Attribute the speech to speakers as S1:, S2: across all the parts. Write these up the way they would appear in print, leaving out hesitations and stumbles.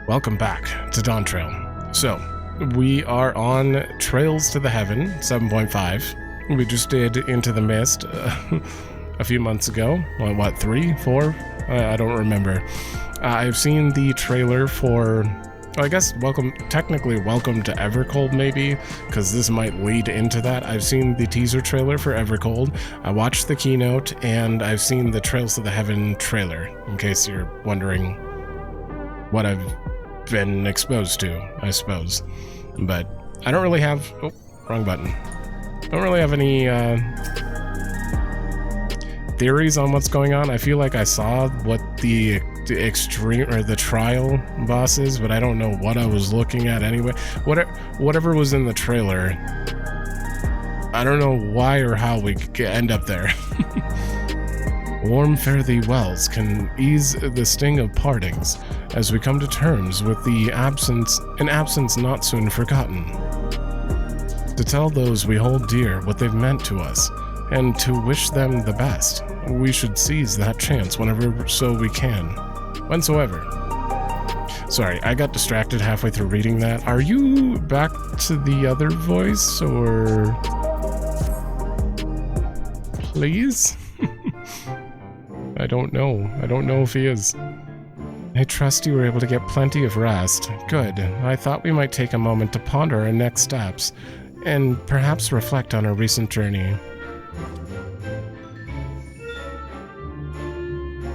S1: Welcome back to Dawntrail. So, we are on Trails to the Heaven 7.5. We just did Into the Mist a few months ago. Well, what, 3, 4? I don't remember. I've seen the trailer for, I guess, technically welcome to Evercold maybe, because this might lead into that. I've seen the teaser trailer for Evercold, I watched the keynote, and I've seen the Trails to the Heaven trailer, in case you're wondering what I've been exposed to, I suppose. But I don't really have, oh, wrong button. I don't really have any theories on what's going on. I feel like I saw what the extreme or the trial boss is, but I don't know what I was looking at anyway. Whatever was in the trailer, I don't know why or how we end up there. Warm fare thee wells can ease the sting of partings as we come to terms with an absence not soon forgotten. To tell those we hold dear what they've meant to us, and to wish them the best, we should seize that chance whenever so we can. Whensoever. Sorry, I got distracted halfway through reading that. Are you back to the other voice, or... Please? I don't know. I don't know if he is. I trust you were able to get plenty of rest. Good. I thought we might take a moment to ponder our next steps, and perhaps reflect on our recent journey.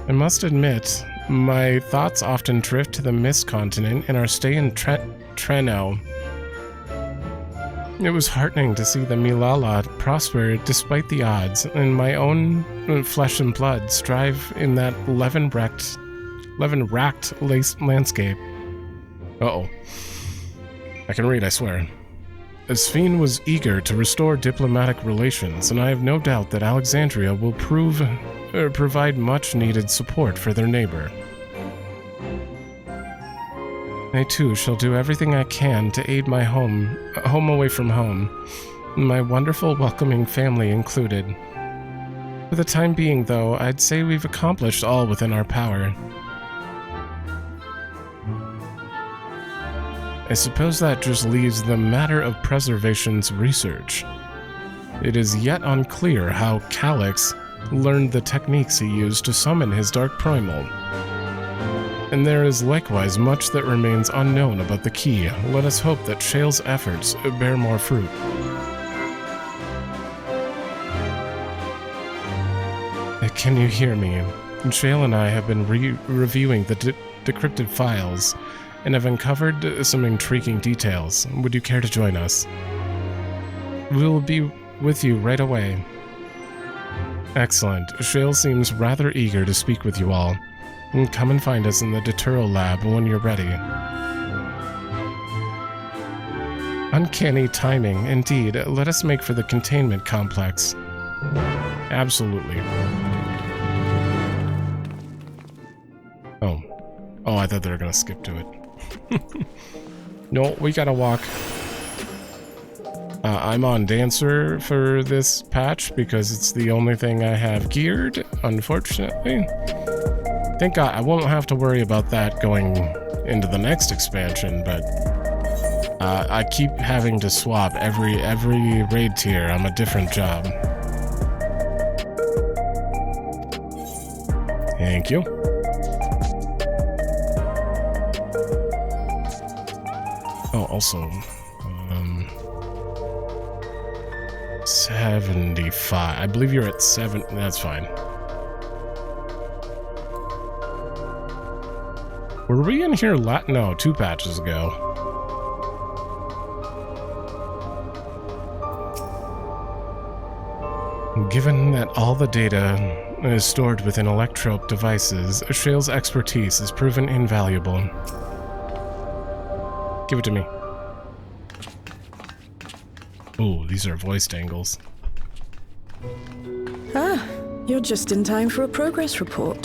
S1: I must admit, my thoughts often drift to the MISC continent and our stay in Treno. It was heartening to see the Milala prosper despite the odds, and my own flesh and blood strive in that levin-wracked landscape. Uh-oh. I can read, I swear. Sphene was eager to restore diplomatic relations, and I have no doubt that Alexandria will provide much-needed support for their neighbor. I too shall do everything I can to aid my home away from home, my wonderful welcoming family included. For the time being, though, I'd say we've accomplished all within our power. I suppose that just leaves the matter of preservation's research. It is yet unclear how Calyx learned the techniques he used to summon his Dark Primal. And there is likewise much that remains unknown about the key. Let us hope that Shale's efforts bear more fruit. Can you hear me? Shale and I have been reviewing the decrypted files and have uncovered some intriguing details. Would you care to join us? We will be with you right away. Excellent. Shale seems rather eager to speak with you all. Come and find us in the Tataru lab when you're ready. Uncanny timing, indeed. Let us make for the containment complex. Absolutely. Oh, I thought they were gonna skip to it. No, we gotta walk. I'm on Dancer for this patch because it's the only thing I have geared, unfortunately. Thank God I won't have to worry about that going into the next expansion, but I keep having to swap every raid tier. I'm a different job. Thank you. Oh, also, 75. I believe you're at 7. That's fine. Were we in here no, 2 patches ago. Given that all the data is stored within electrope devices, Shale's expertise is proven invaluable. Give it to me. Ooh, these are voiced angles.
S2: Ah, you're just in time for a progress report.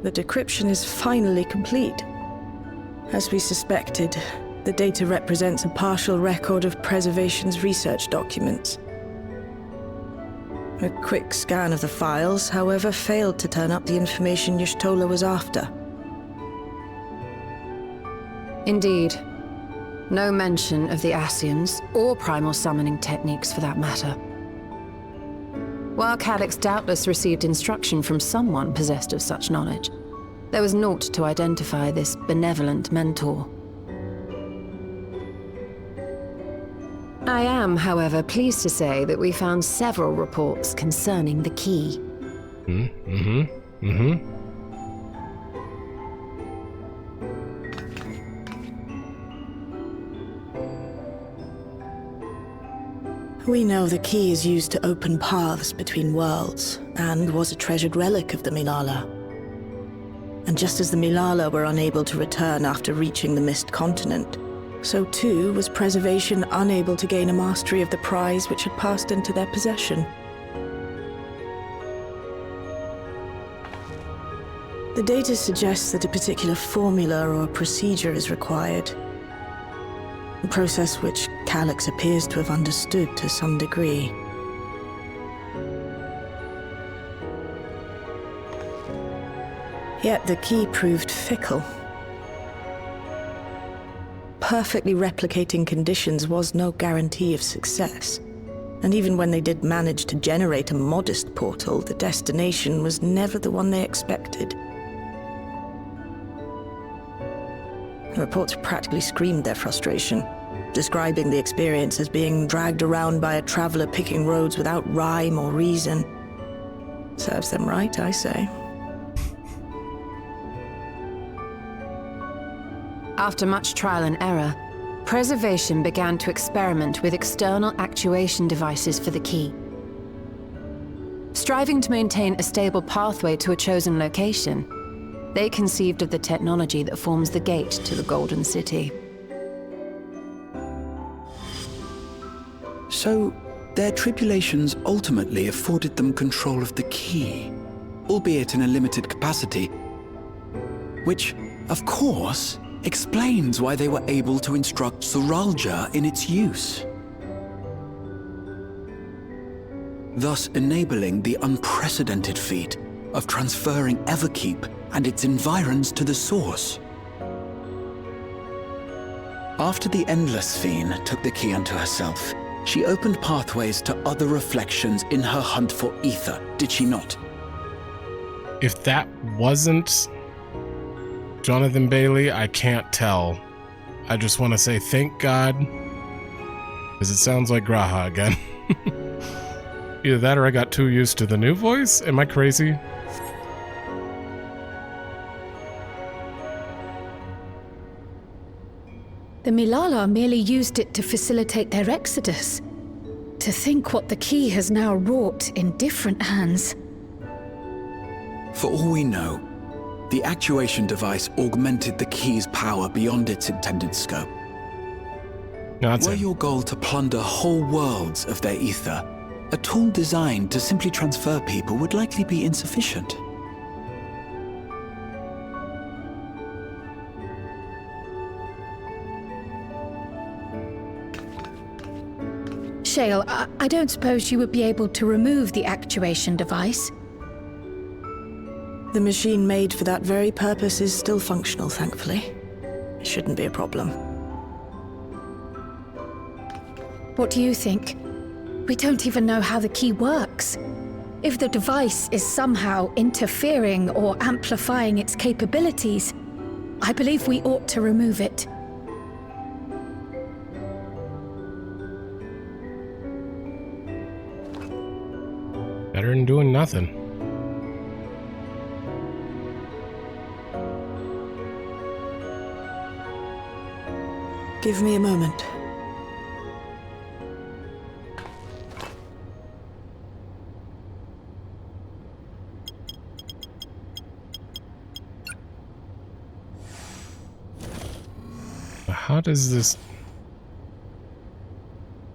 S2: The decryption is finally complete. As we suspected, the data represents a partial record of Preservation's research documents. A quick scan of the files, however, failed to turn up the information Y'shtola was after.
S3: Indeed. No mention of the Ascians, or primal summoning techniques for that matter. While Calyx doubtless received instruction from someone possessed of such knowledge, there was naught to identify this benevolent mentor. I am, however, pleased to say that we found several reports concerning the key.
S2: We know the key is used to open paths between worlds, and was a treasured relic of the Milala. And just as the Milala were unable to return after reaching the Mist Continent, so too was Preservation unable to gain a mastery of the prize which had passed into their possession. The data suggests that a particular formula or procedure is required. A process which Calyx appears to have understood to some degree. Yet the key proved fickle. Perfectly replicating conditions was no guarantee of success. And even when they did manage to generate a modest portal, the destination was never the one they expected. The reports practically screamed their frustration, describing the experience as being dragged around by a traveler picking roads without rhyme or reason. Serves them right, I say.
S3: After much trial and error, Preservation began to experiment with external actuation devices for the key. Striving to maintain a stable pathway to a chosen location, they conceived of the technology that forms the gate to the Golden City.
S4: So, their tribulations ultimately afforded them control of the key, albeit in a limited capacity, which, of course, explains why they were able to instruct Zoralja in its use, thus enabling the unprecedented feat of transferring Everkeep and its environs to the source. After the Endless Fiend took the key unto herself, she opened pathways to other reflections in her hunt for ether, did she not?
S1: If that wasn't Jonathan Bailey, I can't tell. I just want to say thank God, because it sounds like Graha again. Either that or I got too used to the new voice. Am I crazy?
S5: The Milala merely used it to facilitate their exodus. To think what the key has now wrought in different hands.
S4: For all we know, the actuation device augmented the key's power beyond its intended scope. Were your goal to plunder whole worlds of their ether, a tool designed to simply transfer people would likely be insufficient.
S5: Shale, I don't suppose you would be able to remove the actuation device?
S2: The machine made for that very purpose is still functional, thankfully. It shouldn't be a problem.
S5: What do you think? We don't even know how the key works. If the device is somehow interfering or amplifying its capabilities, I believe we ought to remove it.
S1: Better than doing nothing.
S2: Give me a moment.
S1: How does this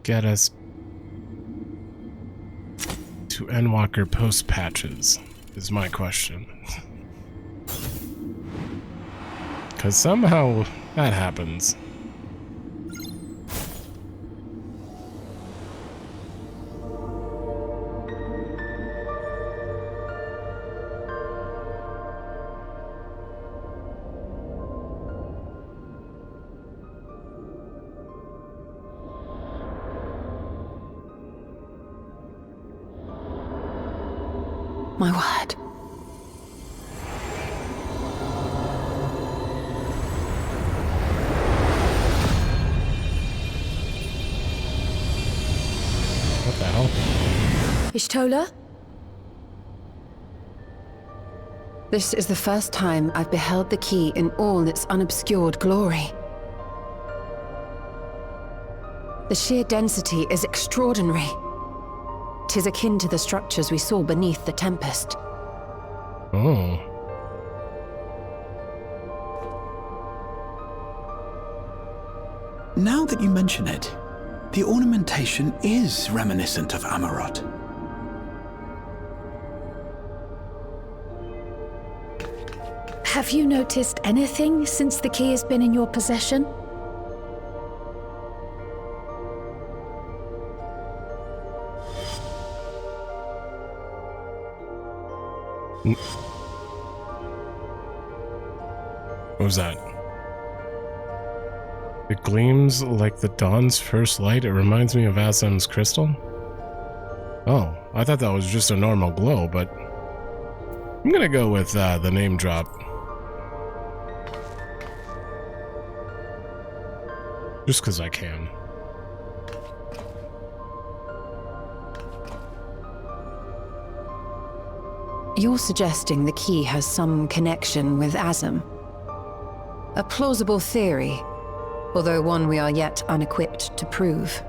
S1: get us to Endwalker post patches, is my question. Because somehow that happens.
S3: My word.
S1: What the hell?
S5: Y'shtola?
S3: This is the first time I've beheld the key in all its unobscured glory. The sheer density is extraordinary. 'Tis akin to the structures we saw beneath the Tempest.
S1: Oh.
S4: Now that you mention it, the ornamentation is reminiscent of Amarot.
S5: Have you noticed anything since the key has been in your possession?
S1: What was that? It gleams like the dawn's first light. It reminds me of Azem's crystal. Oh, I thought that was just a normal glow, but I'm gonna go with the name drop. Just because I can.
S3: You're suggesting the key has some connection with Azem. A plausible theory, although one we are yet unequipped to prove.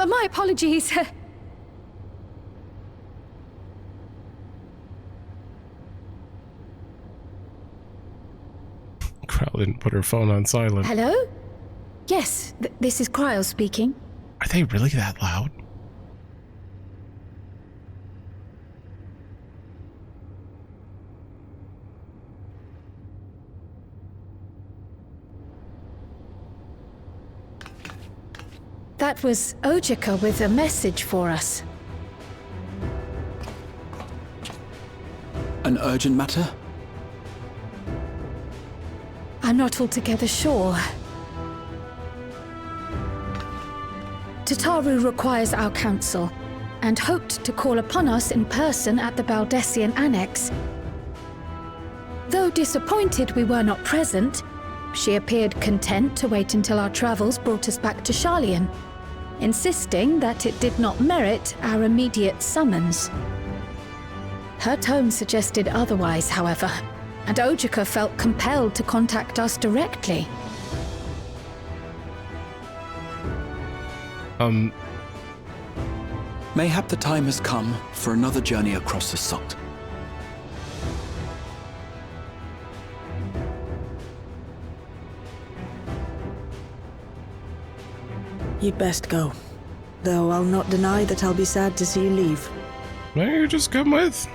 S5: My apologies.
S1: Crowell didn't put her phone on silent.
S5: Hello? Yes, this is Cryle speaking.
S1: Are they really that loud?
S5: That was Ojika with a message for us.
S4: An urgent matter?
S5: I'm not altogether sure. Tataru requires our counsel, and hoped to call upon us in person at the Baldessian Annex. Though disappointed we were not present, she appeared content to wait until our travels brought us back to Sharlayan, insisting that it did not merit our immediate summons. Her tone suggested otherwise, however, and Ojika felt compelled to contact us directly.
S4: Mayhap the time has come for another journey across the Salt.
S2: You'd best go. Though I'll not deny that I'll be sad to see you leave.
S1: May you just come with?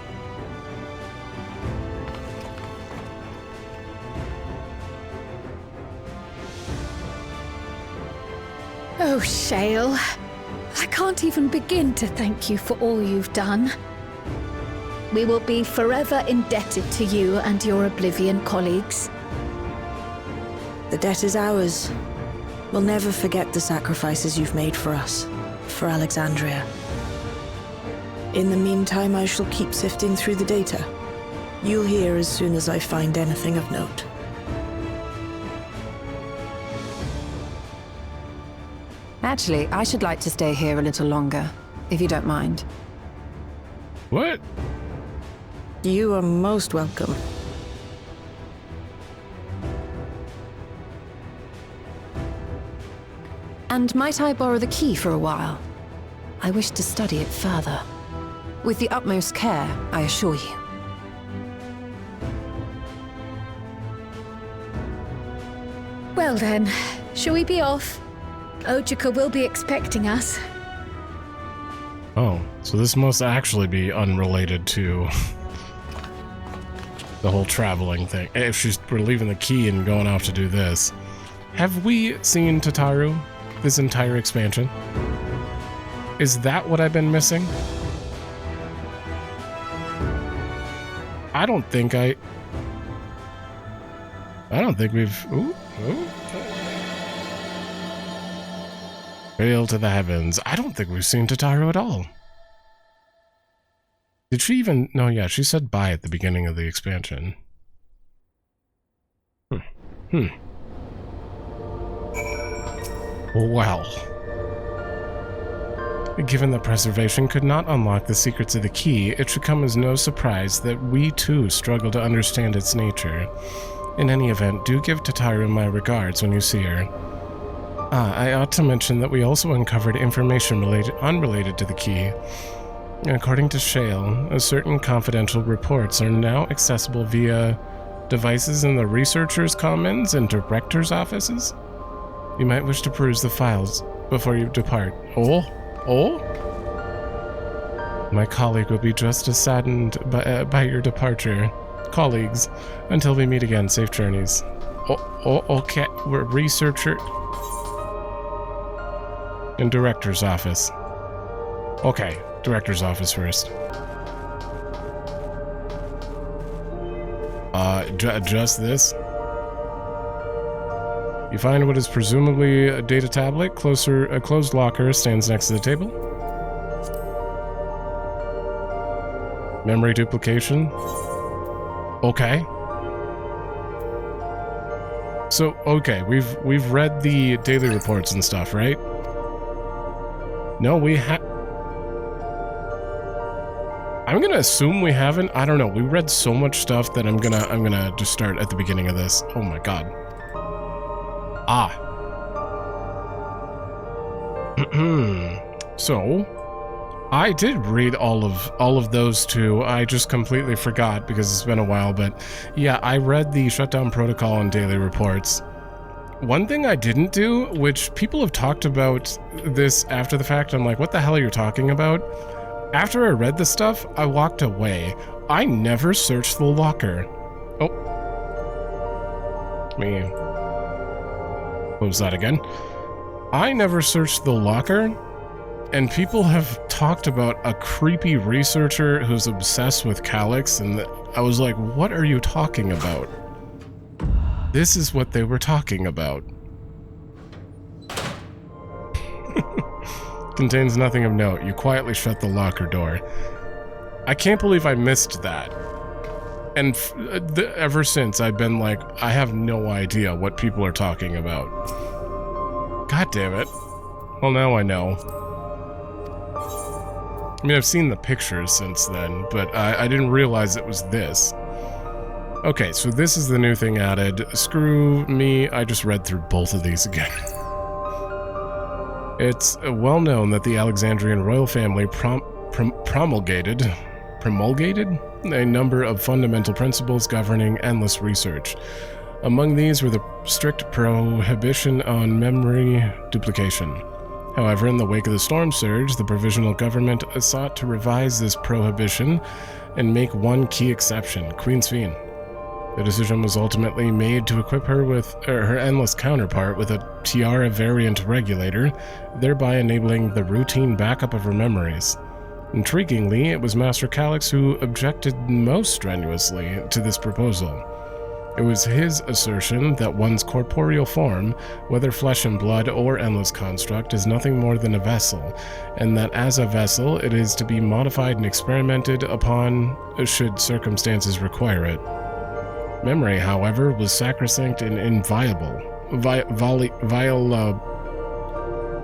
S5: Oh, Shale. I can't even begin to thank you for all you've done. We will be forever indebted to you and your Oblivion colleagues.
S2: The debt is ours. We'll never forget the sacrifices you've made for us, for Alexandria. In the meantime, I shall keep sifting through the data. You'll hear as soon as I find anything of note.
S3: Actually, I should like to stay here a little longer, if you don't mind.
S1: What?
S2: You are most welcome.
S3: And might I borrow the key for a while? I wish to study it further. With the utmost care, I assure you.
S5: Well then, shall we be off? Ojika will be expecting us.
S1: Oh, so this must actually be unrelated to the whole traveling thing. If we're leaving the key and going off to do this. Have we seen Tataru this entire expansion? Is that what I've been missing? I don't think we've... Ooh. Hail to the heavens. I don't think we've seen Tataru at all. Did she even... No, yeah, she said bye at the beginning of the expansion. Well. Given that preservation could not unlock the secrets of the key, it should come as no surprise that we too struggle to understand its nature. In any event, do give Tataru my regards when you see her. I ought to mention that we also uncovered information unrelated to the key. According to Shale, certain confidential reports are now accessible via devices in the researchers' commons and directors' offices. You might wish to peruse the files before you depart. Oh? My colleague will be just as saddened by your departure. Colleagues, until we meet again, safe journeys. Okay, we're researcher in director's office. Okay, director's office first. Just this. You find what is presumably a data tablet. A closed locker stands next to the table. Memory duplication. Okay. So, okay, we've read the daily reports and stuff, right? No, we I'm gonna assume we haven't. I don't know. We read so much stuff that I'm gonna just start at the beginning of this. Oh my god. So, I did read all of those too. I just completely forgot because it's been a while, but yeah, I read the shutdown protocol and daily reports. One thing I didn't do, which people have talked about this after the fact, I'm like, what the hell are you talking about? After I read the stuff, I walked away. I never searched the locker. Oh. Me. Close that again. I never searched the locker, and people have talked about a creepy researcher who's obsessed with Calyx, and I was like, what are you talking about? This is what they were talking about. Contains nothing of note. You quietly shut the locker door. I can't believe I missed that. And ever since, I've been like, I have no idea what people are talking about. God damn it. Well, now I know. I mean, I've seen the pictures since then, but I didn't realize it was this. Okay, so this is the new thing added. Screw me, I just read through both of these again. It's well known that the Alexandrian royal family promulgated a number of fundamental principles governing endless research. Among these were the strict prohibition on memory duplication. However, in the wake of the storm surge, the provisional government sought to revise this prohibition and make one key exception, Queen Sphene. The decision was ultimately made to equip her with her endless counterpart with a Tiara variant regulator, thereby enabling the routine backup of her memories. Intriguingly, it was Master Calyx who objected most strenuously to this proposal. It was his assertion that one's corporeal form, whether flesh and blood or endless construct, is nothing more than a vessel, and that as a vessel it is to be modified and experimented upon should circumstances require it. Memory, however, was sacrosanct and inviolable.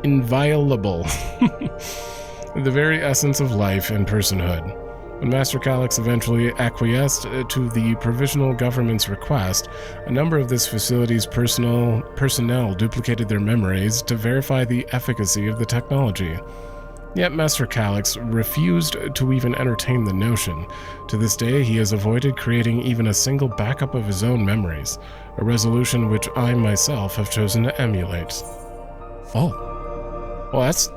S1: Inviolable. The very essence of life and personhood. When Master Calyx eventually acquiesced to the provisional government's request, a number of this facility's personnel duplicated their memories to verify the efficacy of the technology. Yet Master Calyx refused to even entertain the notion. To this day, he has avoided creating even a single backup of his own memories, a resolution which I myself have chosen to emulate. Oh. Well, that's...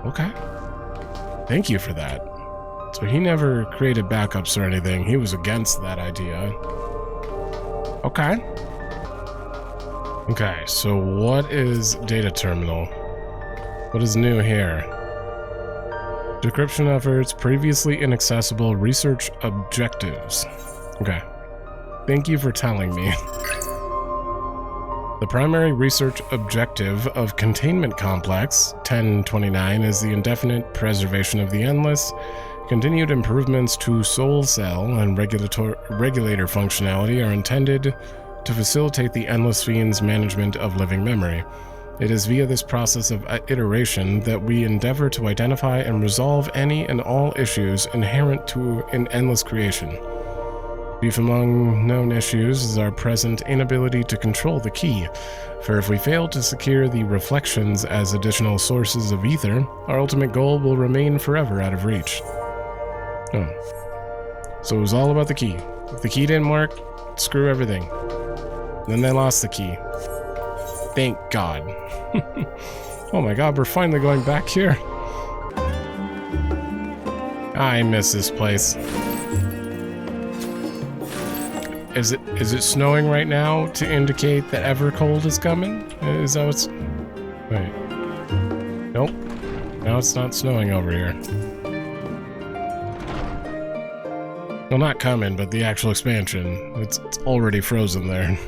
S1: okay. Thank you for that. So he never created backups or anything. He was against that idea. Okay. Okay, so what is data terminal? What is new here? Decryption efforts, previously inaccessible research objectives. Okay. Thank you for telling me. The primary research objective of Containment Complex 1029 is the indefinite preservation of the Endless. Continued improvements to Soul Cell and regulator functionality are intended to facilitate the Endless Fiend's management of living memory. It is via this process of iteration that we endeavor to identify and resolve any and all issues inherent to an endless creation. Chief among known issues is our present inability to control the key, for if we fail to secure the reflections as additional sources of ether, our ultimate goal will remain forever out of reach. Oh. So it was all about the key. If the key didn't work, screw everything. Then they lost the key. Thank God. Oh my God, we're finally going back here. I miss this place. Is it snowing right now to indicate that Evercold is coming? Is that what's... Wait. Nope. Now it's not snowing over here. Well, not coming, but the actual expansion. It's already frozen there.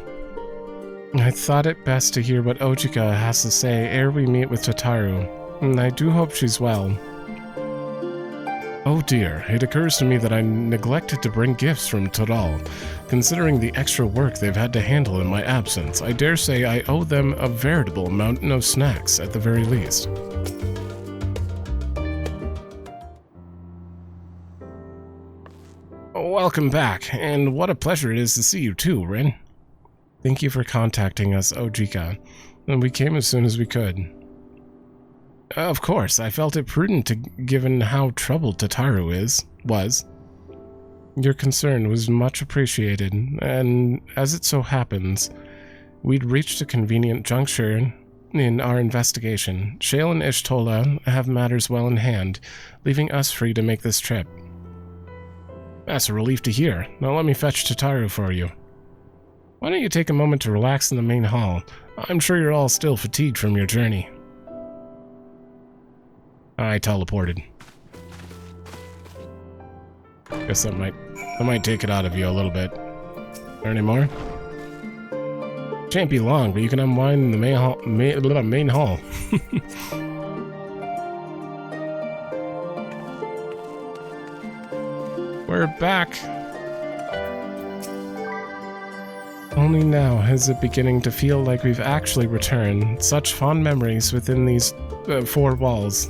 S1: I thought it best to hear what Ojika has to say ere we meet with Tataru, and I do hope she's well. Oh dear, it occurs to me that I neglected to bring gifts from Toral. Considering the extra work they've had to handle in my absence, I dare say I owe them a veritable mountain of snacks at the very least. Welcome back, and what a pleasure it is to see you too, Rin. Thank you for contacting us, Ojika, and we came as soon as we could. Of course, I felt it prudent given how troubled Tataru was. Your concern was much appreciated, and as it so happens, we'd reached a convenient juncture in our investigation. Shale and Ishtola have matters well in hand, leaving us free to make this trip. That's a relief to hear. Now let me fetch Tataru for you. Why don't you take a moment to relax in the main hall? I'm sure you're all still fatigued from your journey. I teleported. Guess that might take it out of you a little bit. There any more? Shan't be long, but you can unwind in the main hall. We're back. Only now is it beginning to feel like we've actually returned. Such fond memories within these 4 walls.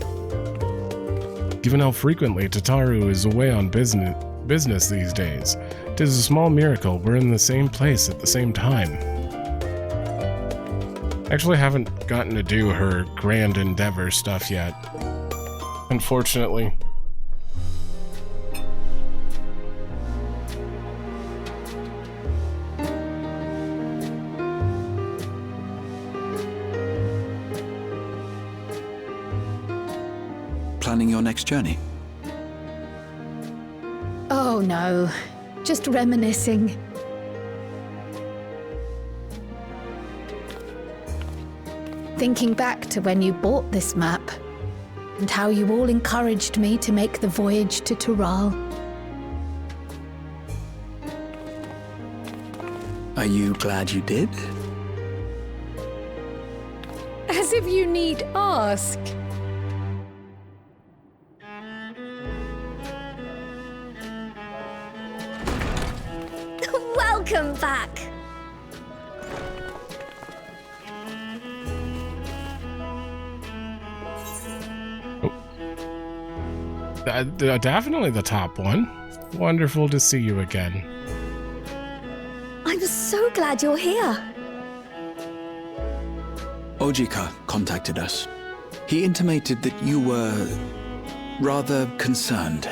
S1: Given how frequently Tataru is away on business these days, 'tis a small miracle we're in the same place at the same time. Actually haven't gotten to do her grand endeavor stuff yet, unfortunately.
S4: Planning your next journey?
S5: Oh no, just reminiscing. Thinking back to when you bought this map, and how you all encouraged me to make the voyage to Toral.
S4: Are you glad you did?
S5: As if you need ask. Welcome back!
S1: Definitely the top one. Wonderful to see you again.
S5: I'm so glad you're here.
S4: Ojika contacted us. He intimated that you were rather concerned.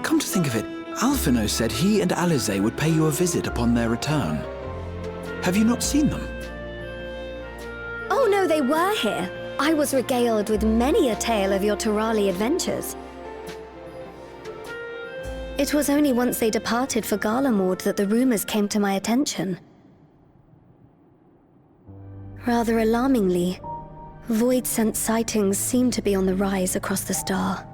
S4: Come to think of it, Alphino said he and Alize would pay you a visit upon their return. Have you not seen them?
S6: Oh no, they were here. I was regaled with many a tale of your Torali adventures. It was only once they departed for Garlemord that the rumors came to my attention. Rather alarmingly, void-sense sightings seem to be on the rise across the star.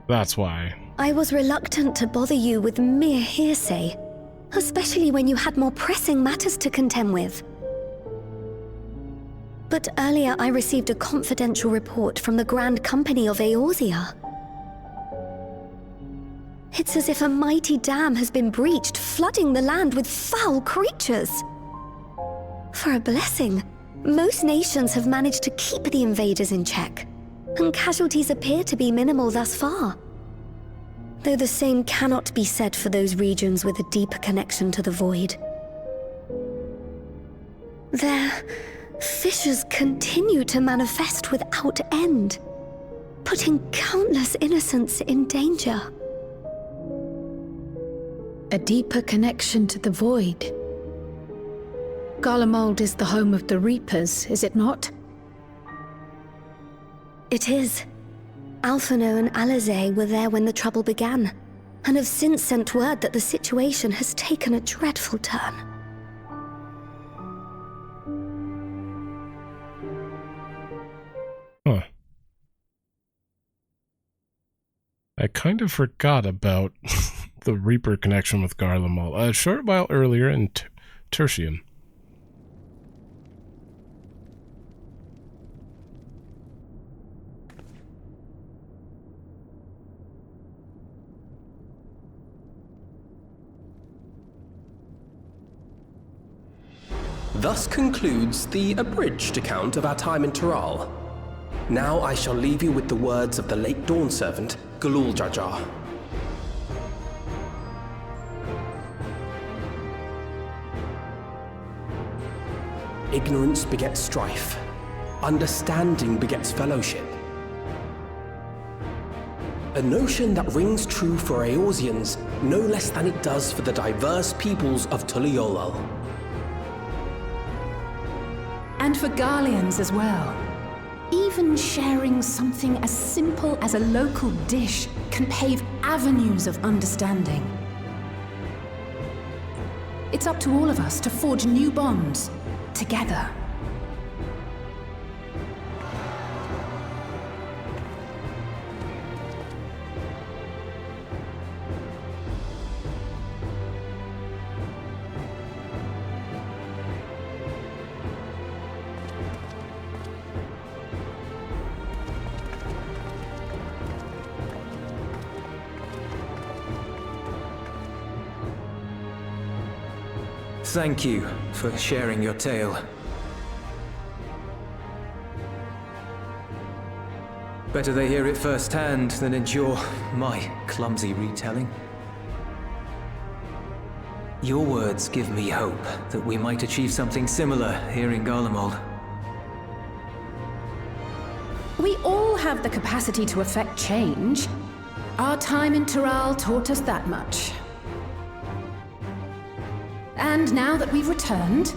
S1: That's why.
S6: I was reluctant to bother you with mere hearsay, especially when you had more pressing matters to contend with. But earlier I received a confidential report from the Grand Company of Eorzea. It's as if a mighty dam has been breached, flooding the land with foul creatures. For a blessing, most nations have managed to keep the invaders in check, and casualties appear to be minimal thus far. Though the same cannot be said for those regions with a deeper connection to the void. Their fissures continue to manifest without end, putting countless innocents in danger.
S5: A deeper connection to the void. Garlemald is the home of the Reapers, is it not?
S6: It is. Alphino and Alizé were there when the trouble began, and have since sent word that the situation has taken a dreadful turn.
S1: Huh. I kind of forgot about the Reaper connection with Garlemald a short while earlier in Tertium.
S7: Thus concludes the abridged account of our time in Tural. Now I shall leave you with the words of the late Dawn servant, Galul Jajar. Ignorance begets strife. Understanding begets fellowship. A notion that rings true for Eorzeans no less than it does for the diverse peoples of Tuliolal.
S8: And for Garleans as well. Even sharing something as simple as a local dish can pave avenues of understanding. It's up to all of us to forge new bonds, together.
S9: Thank you for sharing your tale. Better they hear it firsthand than endure my clumsy retelling. Your words give me hope that we might achieve something similar here in Garlemald.
S8: We all have the capacity to affect change. Our time in Tural taught us that much. And now that we've returned,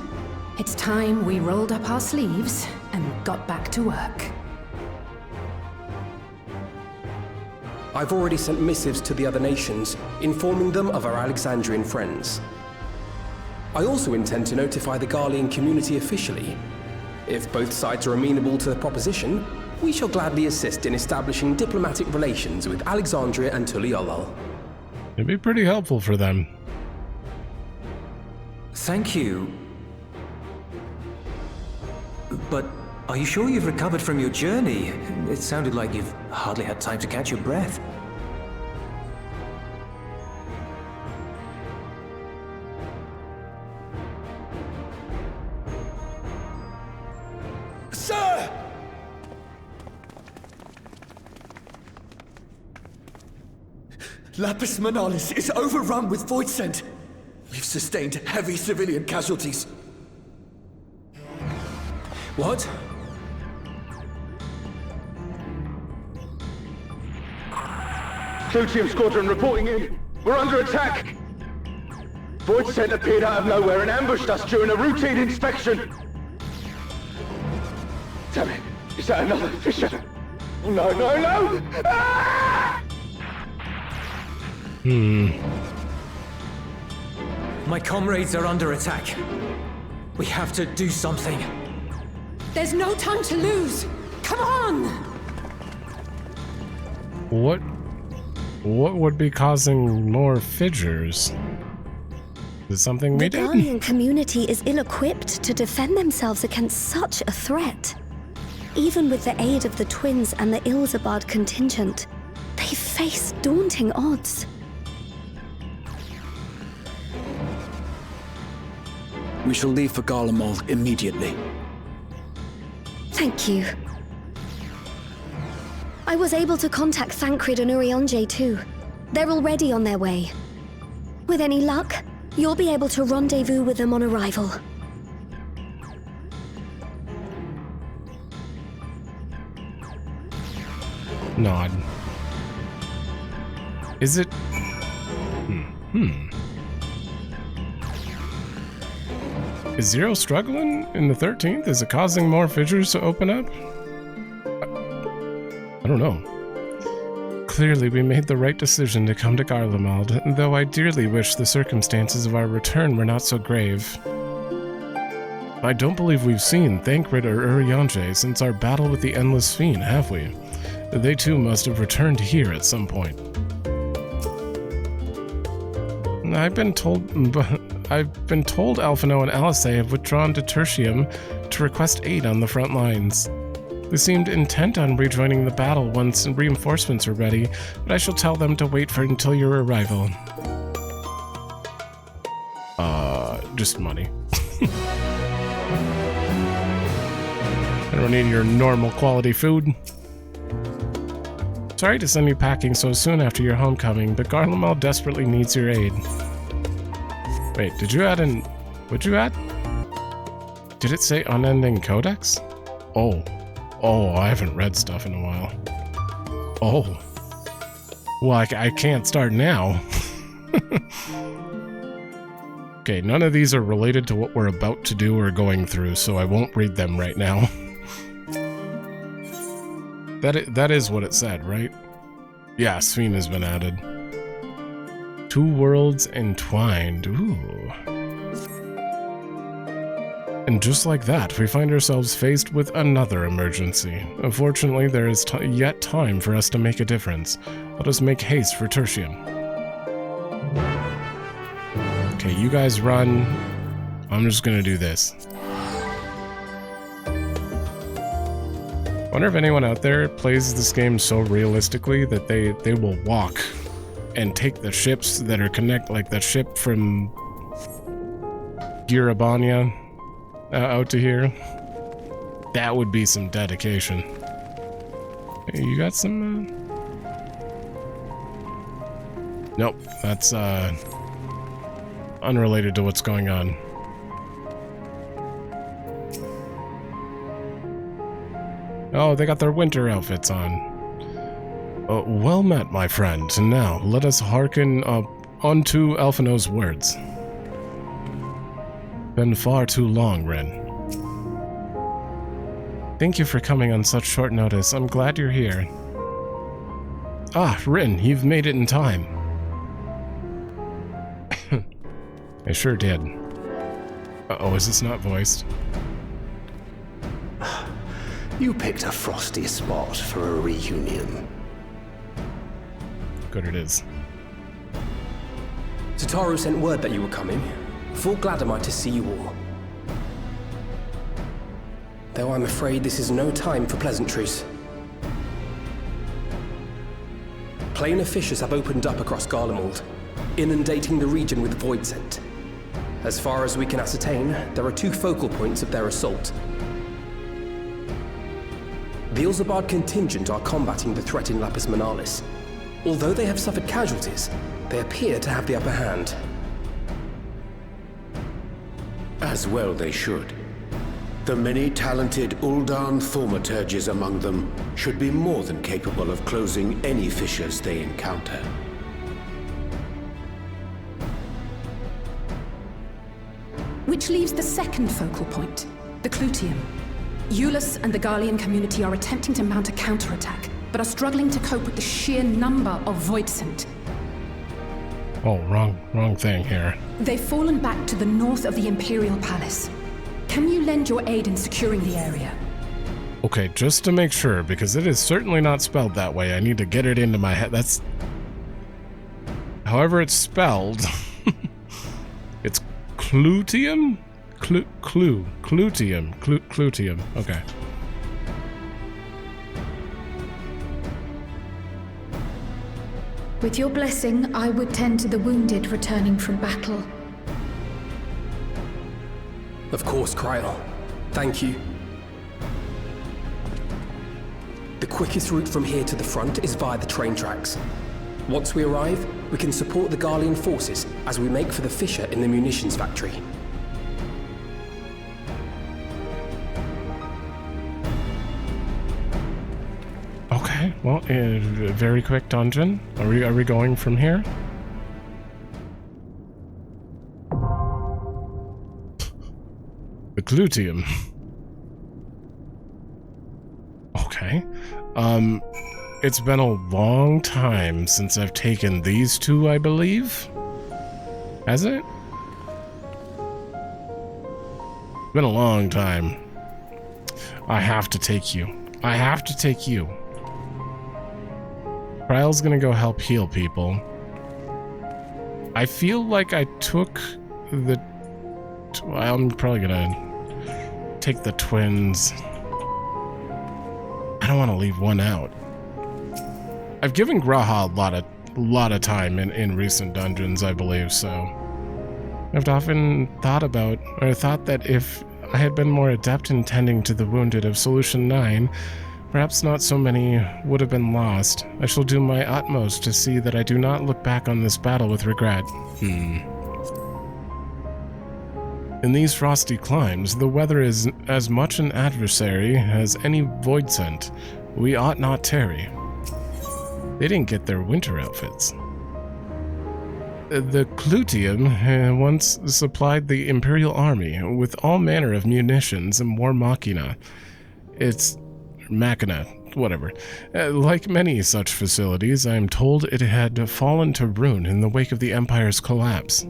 S8: it's time we rolled up our sleeves and got back to work.
S7: I've already sent missives to the other nations, informing them of our Alexandrian friends. I also intend to notify the Garlean community officially. If both sides are amenable to the proposition, we shall gladly assist in establishing diplomatic relations with Alexandria and Tuliolal.
S1: It'd be pretty helpful for them.
S9: Thank you. But are you sure you've recovered from your journey? It sounded like you've hardly had time to catch your breath.
S10: Sir! Lapis Manalis is overrun with void scent. We've sustained heavy civilian casualties.
S9: What?
S11: CLUE-TEUM squadron reporting in. We're under attack. Void scent appeared out of nowhere and ambushed us during a routine inspection. Damn it. Is that another fissure? Oh, no, no, no! Ah!
S9: My comrades are under attack. We have to do something.
S8: There's no time to lose! Come on!
S1: What would be causing more fissures? Is something we did?
S6: The Guardian community is ill-equipped to defend themselves against such a threat. Even with the aid of the twins and the Ilzabard contingent, they face daunting odds.
S4: We shall leave for Garlemald immediately.
S6: Thank you. I was able to contact Thancred and Urianger too. They're already on their way. With any luck, you'll be able to rendezvous with them on arrival.
S1: Nod. Is it... Is Zero struggling in the 13th? Is it causing more fissures to open up? I don't know. Clearly, we made the right decision to come to Garlemald, though I dearly wish the circumstances of our return were not so grave. I don't believe we've seen Thancred or Urianger since our battle with the Endless Fiend, have we? They too must have returned here at some point. I've been told Alphino and Alice have withdrawn to Tertium to request aid on the front lines. They seemed intent on rejoining the battle once reinforcements are ready, but I shall tell them to wait until your arrival. Just money. I don't need your normal quality food. Sorry to send you packing so soon after your homecoming, but Garlemald desperately needs your aid. Wait, did you add in... What'd you add? Did it say Unending Codex? Oh, I haven't read stuff in a while. Oh. Well, I can't start now. Okay, none of these are related to what we're about to do or going through, so I won't read them right now. That is what it said, right? Yeah, Sphene has been added. 2 Worlds Entwined. Ooh. And just like that, we find ourselves faced with another emergency. Unfortunately, there is yet time for us to make a difference. Let us make haste for Tertium. Okay, you guys run. I'm just gonna do this. Wonder if anyone out there plays this game so realistically that they will walk and take the ships that are like the ship from Girabania out to here. That would be some dedication. Hey, you got some... Nope, that's unrelated to what's going on. Oh, they got their winter outfits on. Well met, my friend. And now, let us hearken unto Alphino's words. Been far too long, Rin. Thank you for coming on such short notice. I'm glad you're here. Ah, Rin, you've made it in time. I sure did. Uh-oh, is this not voiced?
S12: You picked a frosty spot for a reunion.
S1: Good it is.
S7: Tataru sent word that you were coming. Full glad am I to see you all. Though I'm afraid this is no time for pleasantries. Planar fissures have opened up across Garlemald, inundating the region with void scent. As far as we can ascertain, there are 2 focal points of their assault. The Ilzabard contingent are combating the threat in Lapis Manalis. Although they have suffered casualties, they appear to have the upper hand.
S12: As well they should. The many talented Uldan thaumaturges among them should be more than capable of closing any fissures they encounter.
S8: Which leaves the second focal point, the CLUE-TEUM. Eulus and the Garlean community are attempting to mount a counterattack, but are struggling to cope with the sheer number of void scent.
S1: Oh, wrong thing here.
S8: They've fallen back to the north of the Imperial Palace. Can you lend your aid in securing the area?
S1: Okay, just to make sure, because it is certainly not spelled that way, I need to get it into my head. That's... However it's spelled, it's CLUE-TEUM? CLUE-TEUM. Okay.
S5: With your blessing, I would tend to the wounded returning from battle.
S7: Of course, Kryl. Thank you. The quickest route from here to the front is via the train tracks. Once we arrive, we can support the Garlean forces as we make for the fissure in the munitions factory.
S1: Okay, well, very quick dungeon. Are we going from here? The CLUE-TEUM. Okay. It's been a long time since I've taken these two, I believe. Has it? Been a long time. I have to take you. I have to take you. Kryl's gonna go help heal people. I feel like I took the... I'm probably gonna take the twins. I don't want to leave one out. I've given Graha a lot of time in recent dungeons, I believe, so I've often thought that if I had been more adept in tending to the wounded of Solution 9, perhaps not so many would have been lost. I shall do my utmost to see that I do not look back on this battle with regret. In these frosty climes, the weather is as much an adversary as any void scent. We ought not tarry. They didn't get their winter outfits. The CLUE-TEUM once supplied the Imperial Army with all manner of munitions and war machina. Whatever. Like many such facilities, I am told it had fallen to ruin in the wake of the Empire's collapse.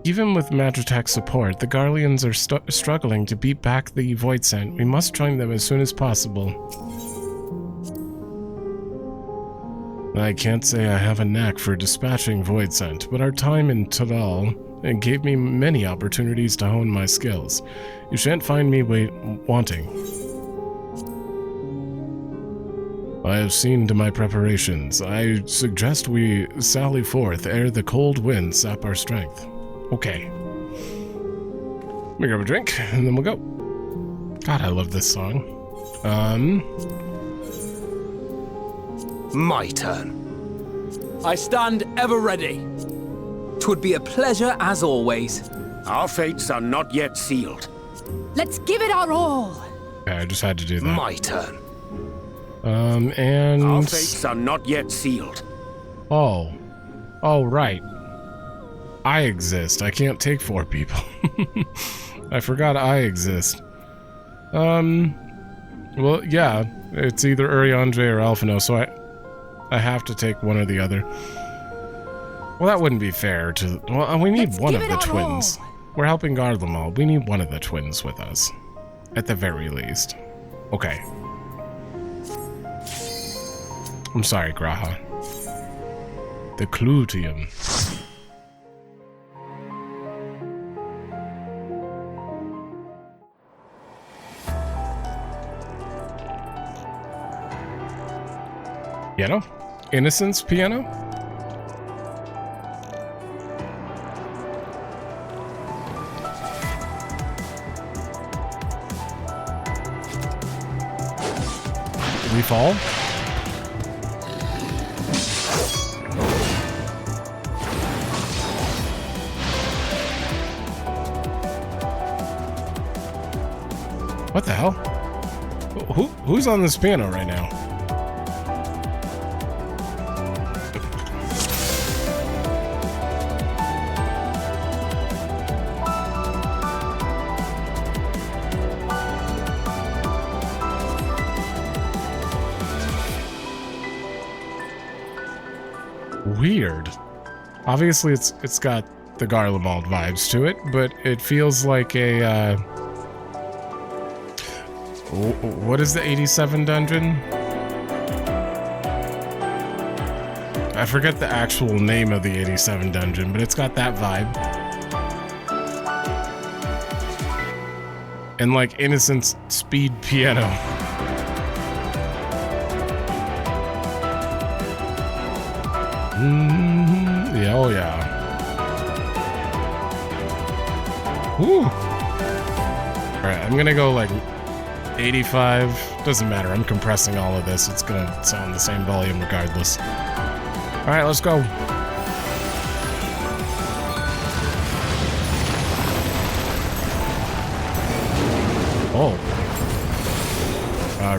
S1: Even with Magitech's support, the Garleans are struggling to beat back the Void Scent. We must join them as soon as possible. I can't say I have a knack for dispatching Void Scent, but our time in Tadal gave me many opportunities to hone my skills. You shan't find me wanting. I have seen to my preparations. I suggest we sally forth ere the cold winds sap our strength. Okay. Let me grab a drink, and then we'll go. God, I love this song.
S13: My turn. I stand ever ready. 'Twould be a pleasure as always.
S12: Our fates are not yet sealed.
S8: Let's give it our all.
S1: Okay, I just had to do that.
S13: My turn.
S1: And...
S12: Our fates are not yet sealed.
S1: Oh, right. I exist. I can't take 4 people. I forgot I exist. Well, yeah, it's either Uriandre or Alphino, so I have to take one or the other. Well, that wouldn't be fair to... Well, we need one of the twins. We're helping guard them all. We need one of the twins with us. At the very least. Okay. I'm sorry, Graha. The CLUE-TEUM. Piano? Innocence piano? We fall? What the hell? Who's on this piano right now? Weird. Obviously, it's got the Garlemald vibes to it, but it feels like a, what is the 87 dungeon? I forget the actual name of the 87 dungeon, but it's got that vibe. And like Innocent's speed piano. Yeah, oh yeah. Woo. Alright, I'm gonna go like 85. Doesn't matter, I'm compressing all of this. It's gonna sound the same volume regardless. Alright, let's go. Oh.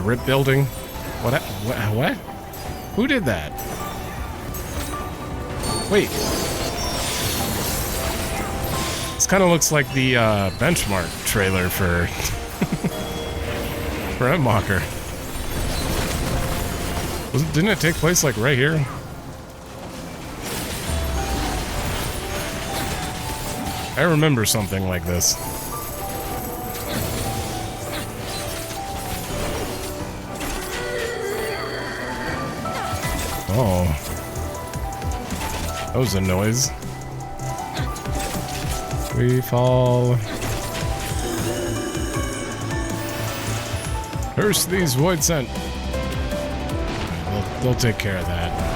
S1: Rip building. What? Who did that? Wait. This kind of looks like the benchmark trailer for for Endwalker. Didn't it take place like right here? I remember something like this. Oh. That was a noise. We fall. Curse these void scent. They'll take care of that.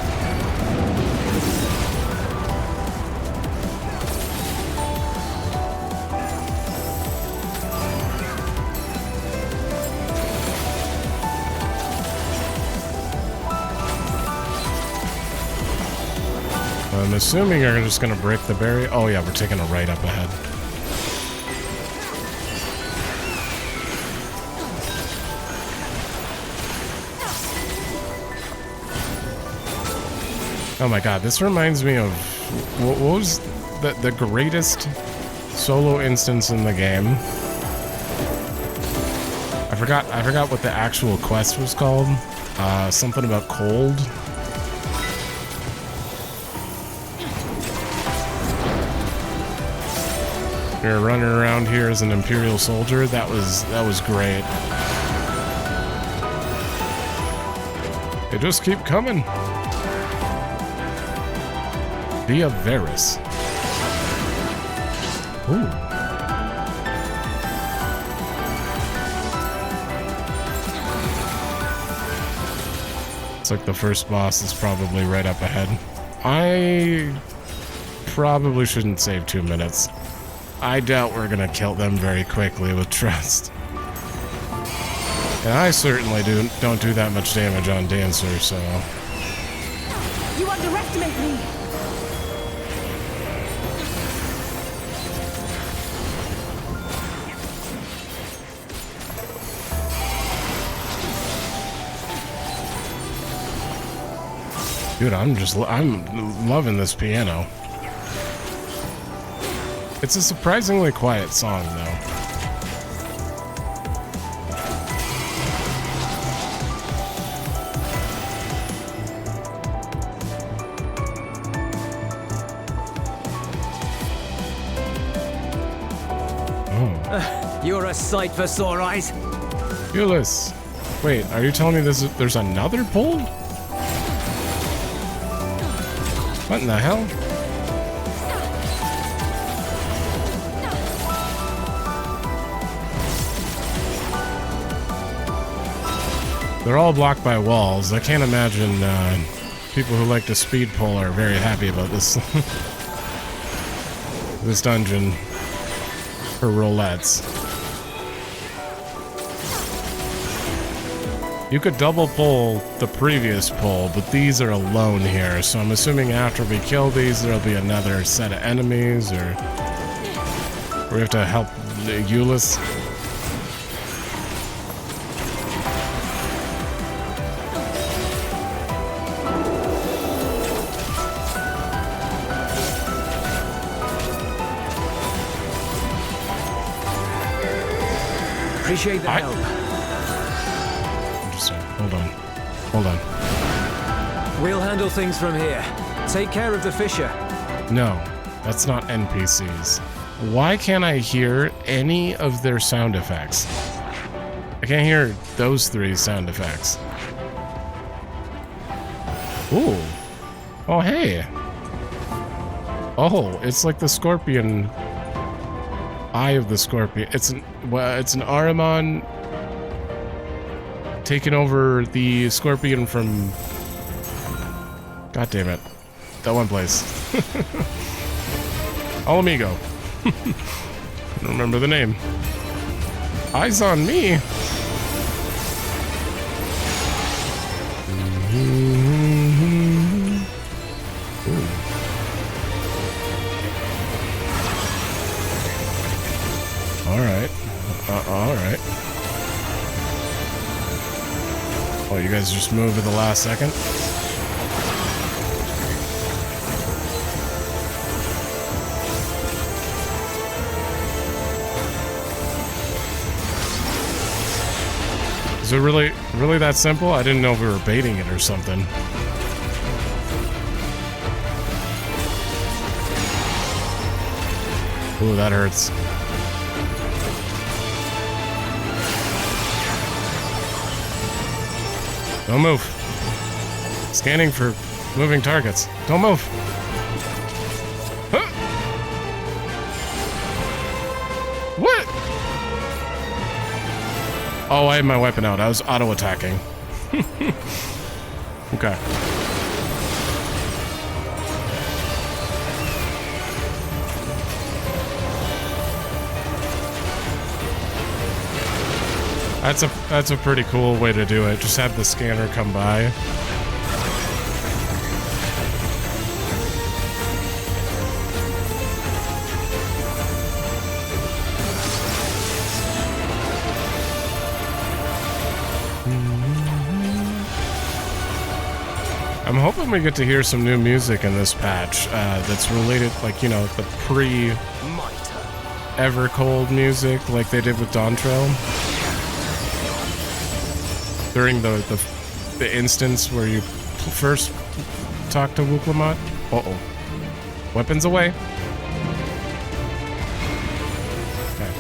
S1: I'm assuming you're just gonna break the barrier. Oh yeah, we're taking a right up ahead. Oh my god, this reminds me of what was the greatest solo instance in the game. I forgot what the actual quest was called. Something about cold. You're running around here as an Imperial soldier. That was great. They just keep coming. Via Varus. Ooh. It's like the first boss is probably right up ahead. I probably shouldn't save 2 minutes. I doubt we're gonna kill them very quickly with trust. And I certainly don't do that much damage on Dancer, so...
S14: You underestimate me!
S1: Dude, I'm loving this piano. It's a surprisingly quiet song, though.
S13: Oh. You're a sight for sore eyes.
S1: Ulysses. Wait, are you telling me there's another pull? What in the hell? They're all blocked by walls. I can't imagine people who like to speed pull are very happy about this this dungeon for roulettes. You could double pull the previous pull, but these are alone here, so I'm assuming after we kill these, there'll be another set of enemies, or we have to help Ulysses.
S13: Appreciate the help.
S1: Interesting. Hold on.
S13: We'll handle things from here. Take care of the Fisher.
S1: No, that's not NPCs. Why can't I hear any of their sound effects? I can't hear those 3 sound effects. Ooh. Oh, hey. Oh, it's like the scorpion. Eye of the scorpion. It's an Ahriman taking over the scorpion from... God damn it. That one place. Alamigo. I don't remember the name. Eyes on me. Alright. Alright. Oh, you guys just moved at the last second? Is it really that simple? I didn't know if we were baiting it or something. Ooh, that hurts. Don't move. Scanning for moving targets. Don't move. Huh? What? Oh, I had my weapon out. I was auto-attacking. Okay. That's a pretty cool way to do it. Just have the scanner come by. I'm hoping we get to hear some new music in this patch that's related, like, you know, the pre-Evercold music like they did with Dawntrail. During the instance where you first talk to Wuklamot. Uh-oh. Weapons away. Okay.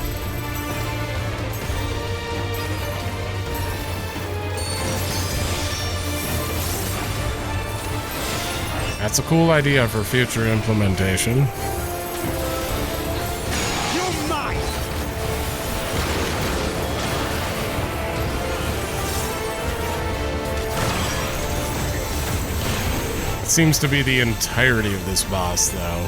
S1: That's a cool idea for future implementation. Seems to be the entirety of this boss, though.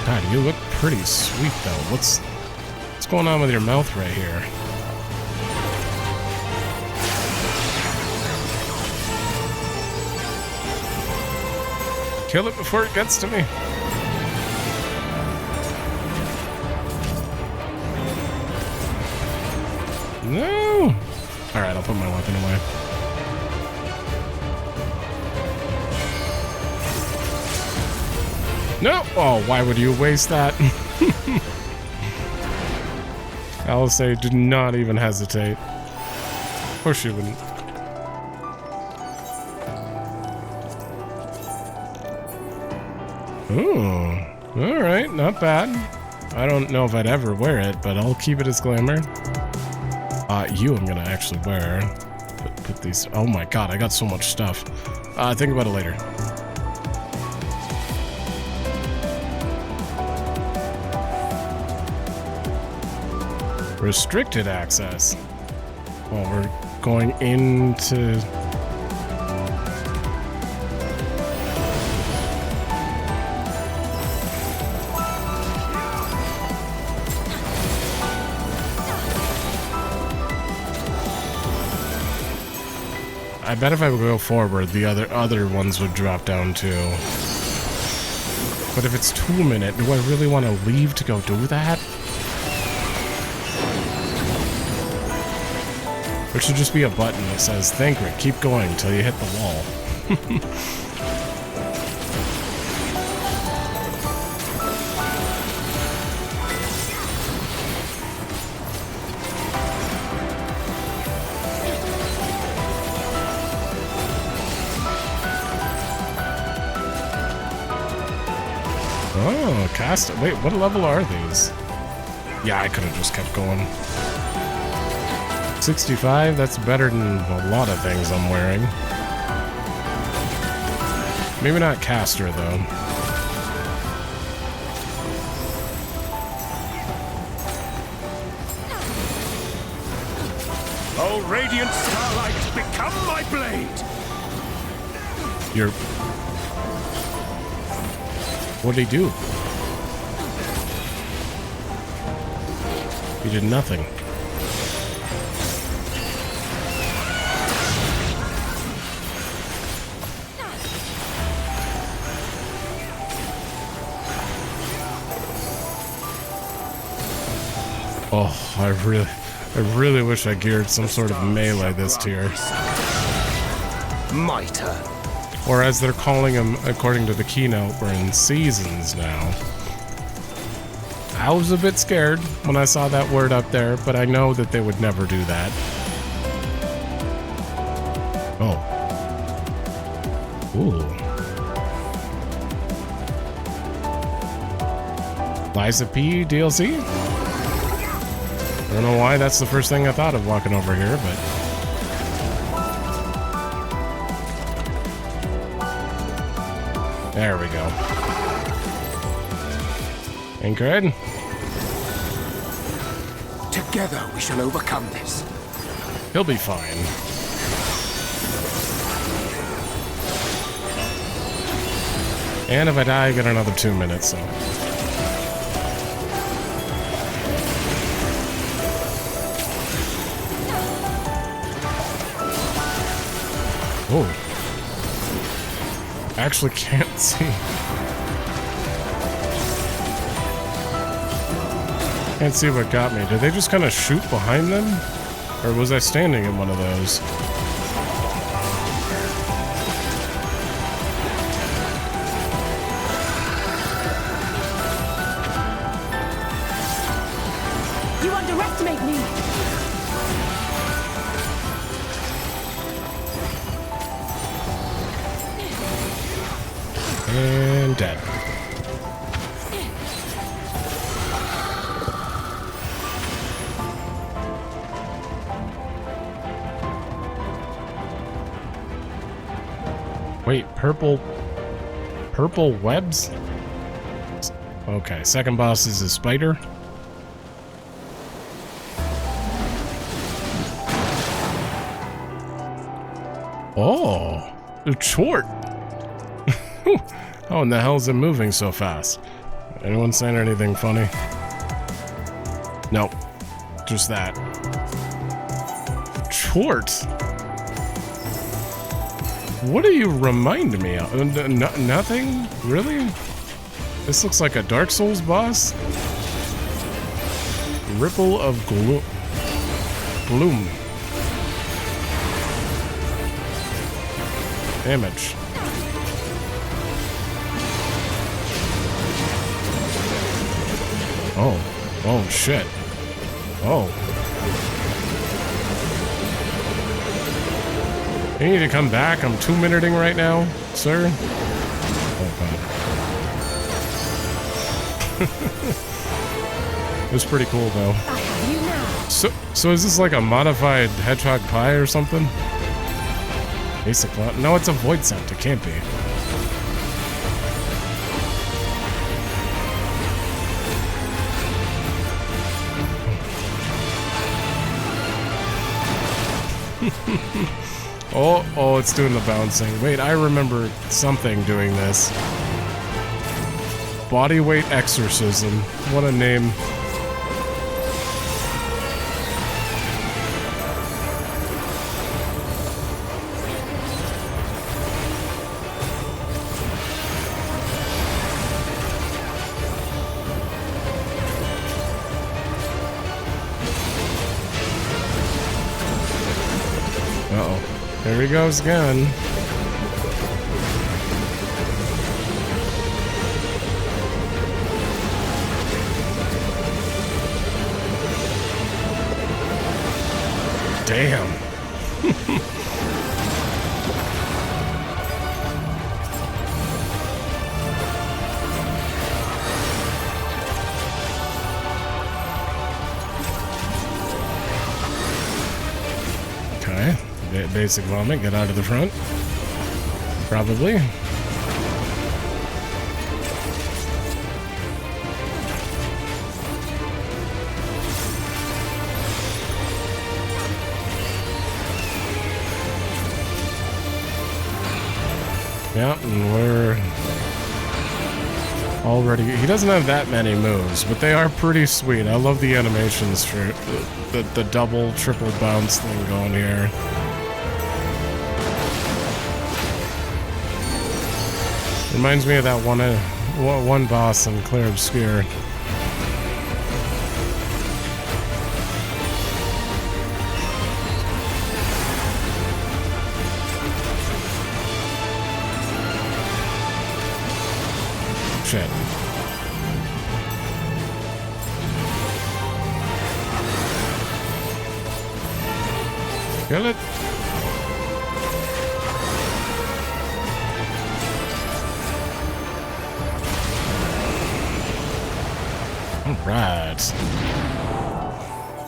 S1: God, you look pretty sweet, though. What's going on with your mouth right here? Kill it before it gets to me. No! Alright, I'll put my weapon away. No! Oh, why would you waste that? Alice did not even hesitate. Of course she wouldn't. Ooh. Alright, not bad. I don't know if I'd ever wear it, but I'll keep it as glamour. I'm gonna actually wear. Put these. Oh my god, I got so much stuff. Think about it later. Restricted access. Oh, we're going into. I bet if I would go forward, the other ones would drop down too. But if it's 2 minute, do I really want to leave to go do that? There should just be a button that says, "Thankrit, keep going till you hit the wall." Oh, cast. Wait, what level are these? Yeah, I could have just kept going. 65, that's better than a lot of things I'm wearing. Maybe not caster, though.
S15: Oh, radiant starlight, become my blade!
S1: You're... What'd he do? He did nothing. Oh, I really wish I geared some sort of melee this tier.
S15: Mitre.
S1: Or as they're calling them, according to the keynote, we're in seasons now. I was a bit scared when I saw that word up there, but I know that they would never do that. Oh. Ooh. Liza P DLC? I don't know why that's the first thing I thought of walking over here, but... There we go. Anchored.
S15: Together we shall overcome this.
S1: He'll be fine. And if I die, I get another 2 minutes, so... Oh. I actually can't see. Can't see what got me. Did they just kind of shoot behind them? Or was I standing in one of those?
S14: You underestimate me!
S1: And dead. Wait, purple webs? Okay, second boss is a spider. Oh, it's short. How in the hell is it moving so fast? Anyone saying anything funny? Nope. Just that. Short. What do you remind me of? Nothing? Really? This looks like a Dark Souls boss? Ripple of Gloom. Damage. Oh shit. Oh. You need to come back. I'm 2-minuting right now, sir. Oh god. It was pretty cool though. So is this like a modified hedgehog pie or something? Basic plot. No, it's a void scent. It can't be. Oh, it's doing the bouncing. Wait, I remember something doing this. Bodyweight exorcism. What a name. There he goes again. Damn. Basic vomit, get out of the front. Probably. Yeah, and we're already... He doesn't have that many moves, but they are pretty sweet. I love the animations for the double, triple bounce thing going here. Reminds me of that one boss in Clair Obscure. Shit. Kill it. Alright.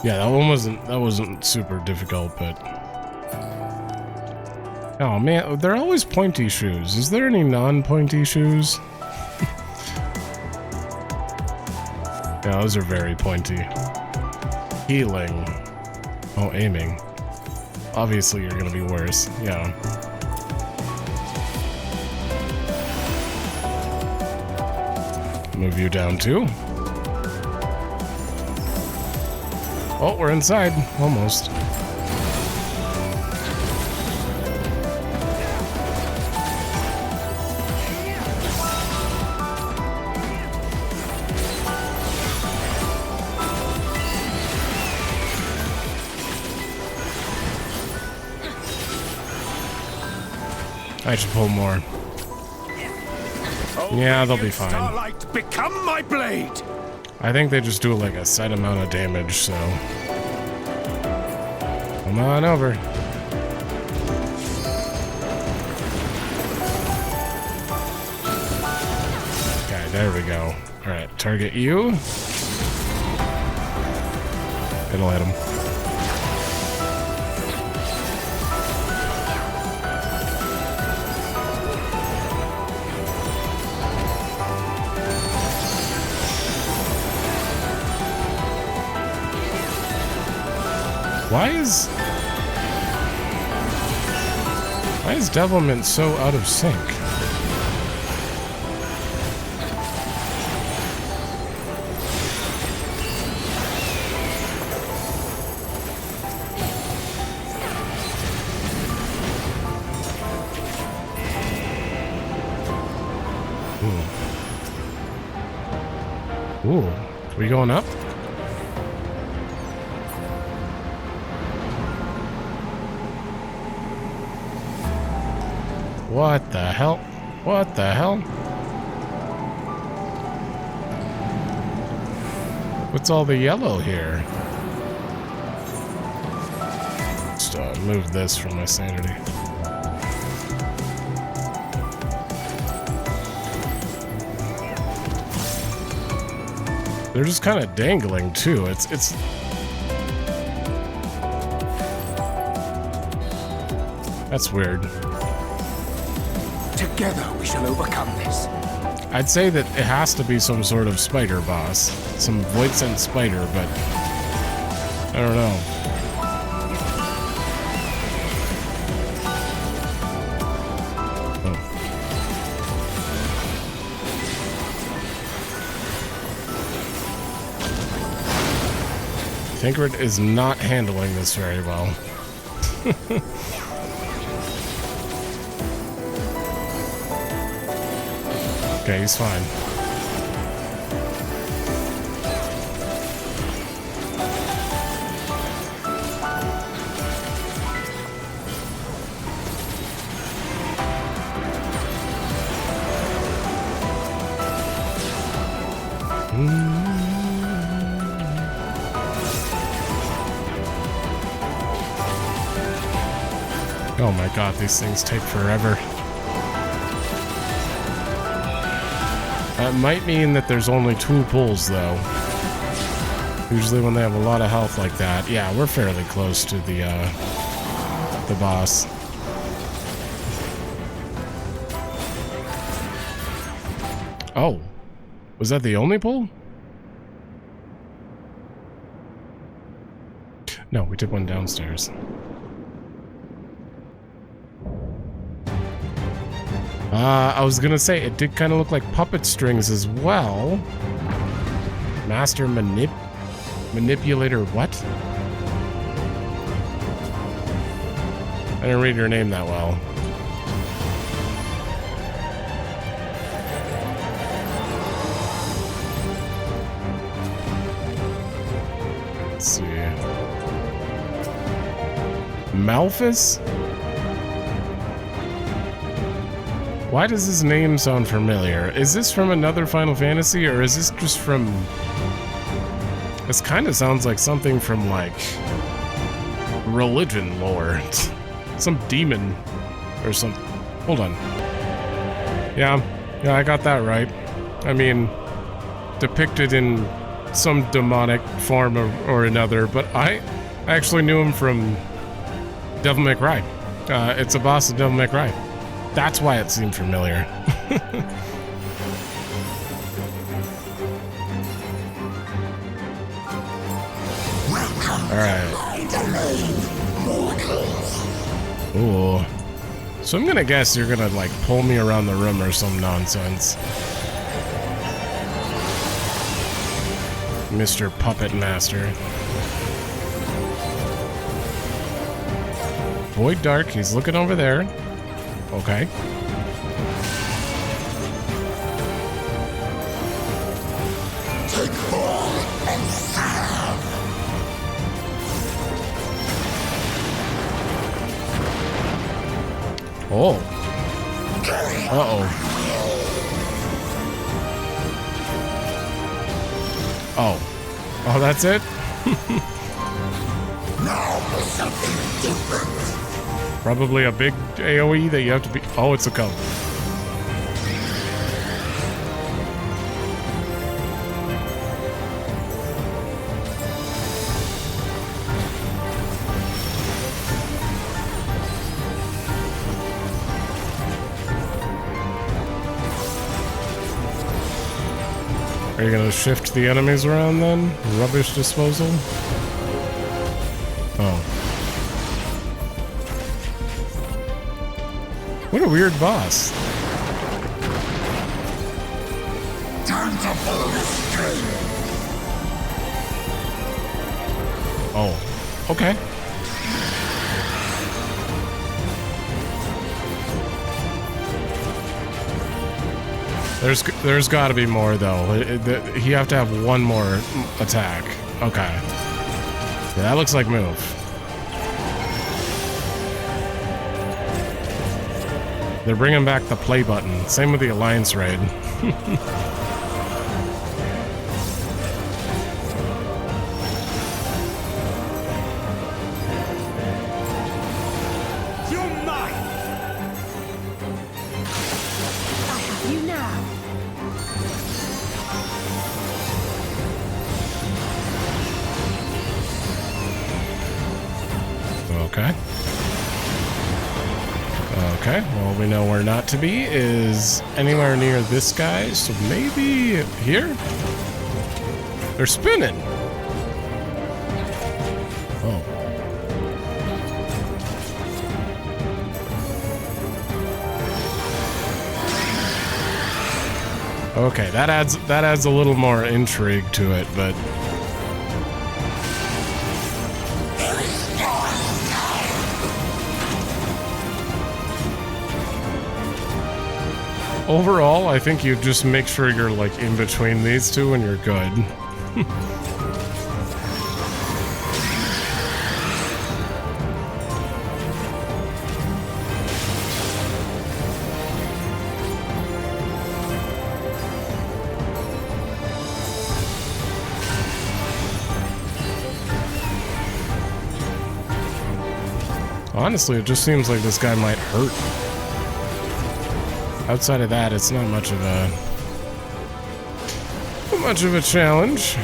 S1: Yeah, that wasn't super difficult, but oh man, they're always pointy shoes. Is there any non-pointy shoes? Yeah, those are very pointy. Healing. Oh, aiming. Obviously, you're gonna be worse. Yeah. Move you down too. Oh, we're inside. Almost. I should pull more. Yeah, they'll be fine.
S15: Starlight, become my blade.
S1: I think they just do like a set amount of damage, so come on over. Okay, there we go. All right, target you. It'll hit him. Why is Devilment so out of sync? Ooh, are we going up? What the hell? What the hell? What's all the yellow here? Just move this for my sanity. They're just kind of dangling too. It's that's weird.
S15: Together we shall overcome this.
S1: I'd say that it has to be some sort of spider boss. Some void sent spider, but I don't know. Tancred is not handling this very well. Okay, he's fine. Oh my god, these things take forever. That might mean that there's only 2 pulls, though. Usually when they have a lot of health like that. Yeah, we're fairly close to the the boss. Oh, was that the only pull? No, we took one downstairs. I was gonna say, it did kind of look like puppet strings as well. Master manipulator what? I didn't read your name that well. Let's see. Malphus? Why does his name sound familiar? Is this from another Final Fantasy, or is this just from... This kind of sounds like something from, like, religion lore. Some demon or something. Hold on. Yeah, I got that right. I mean, depicted in some demonic form or another, but I actually knew him from Devil May Cry. It's a boss of Devil May Cry. That's why it seemed familiar. Alright. Ooh. So I'm gonna guess you're gonna, like, pull me around the room or some nonsense. Mr. Puppet Master. Void Dark, he's looking over there. Okay.
S16: Take hold and serve.
S1: Oh. Uh-oh. Oh. Oh, that's it?
S16: Now for something different.
S1: Probably a big AoE that you have to be... Oh, it's a cone. Are you gonna shift the enemies around then? Rubbish disposal? Oh. What a weird boss.
S16: Time to pull the string.
S1: Oh, okay. There's got to be more though. You have to have one more attack. Okay. Yeah, that looks like move. They're bringing back the play button. Same with the Alliance raid.
S15: You're mine.
S14: I have you now.
S1: Okay. Okay, well, we know where not to be is anywhere near this guy, so maybe here? They're spinning! Oh. Okay, that adds a little more intrigue to it, but... Overall, I think you just make sure you're, like, in between these two and you're good. Honestly, it just seems like this guy might hurt. Outside of that, it's not much of a challenge.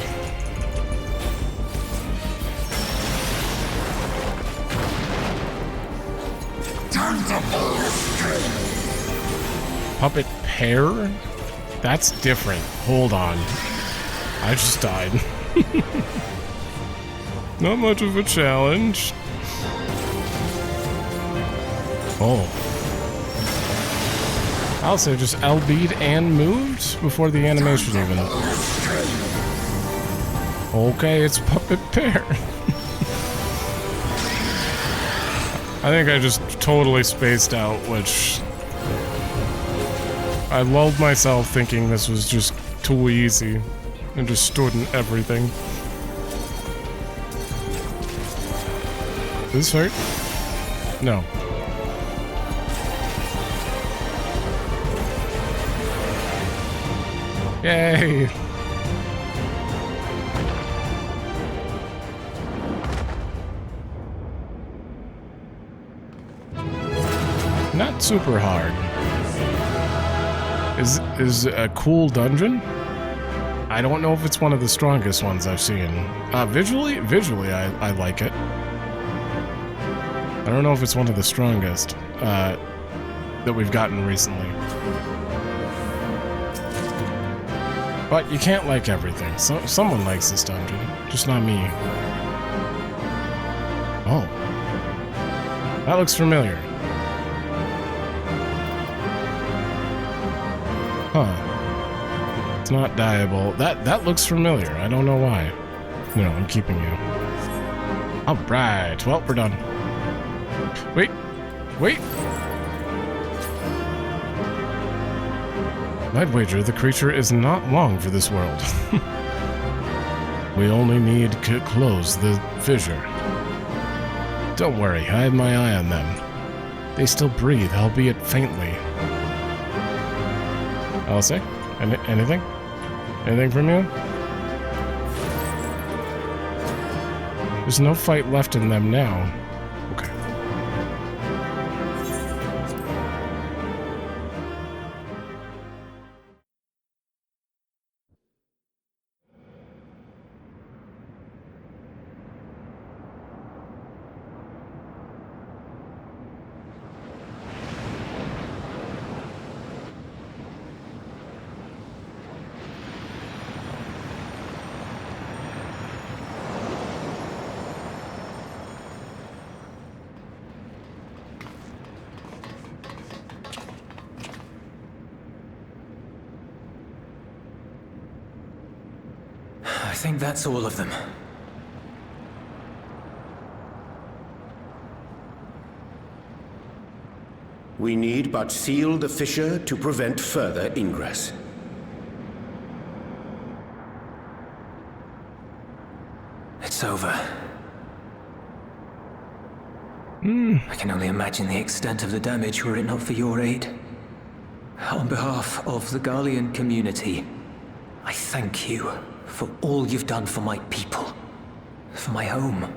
S16: Time to pull the string.
S1: Puppet pair? That's different. Hold on. I just died. Not much of a challenge. Oh. Also, just LB'd and moved before the animation even. Okay, it's puppet pair. I think I just totally spaced out, which I lulled myself thinking this was just too easy and just stood in everything. Does this hurt? No. Yay! Not super hard. Is a cool dungeon? I don't know if it's one of the strongest ones I've seen. Visually I like it. I don't know if it's one of the strongest that we've gotten recently. But you can't like everything. Someone likes this dungeon, just not me. Oh. That looks familiar. Huh. It's not dieable. That looks familiar. I don't know why. No, I'm keeping you. Alright, well, we're done. Wait. I'd wager the creature is not long for this world. We only need to close the fissure. Don't worry, I have my eye on them. They still breathe, albeit faintly. I'll say? Anything? Anything from you? There's no fight left in them now. Okay.
S9: I think that's all of them.
S12: We need but seal the fissure to prevent further ingress.
S9: It's over. I can only imagine the extent of the damage were it not for your aid. On behalf of the Garlean community, I thank you for all you've done for my people, for my home.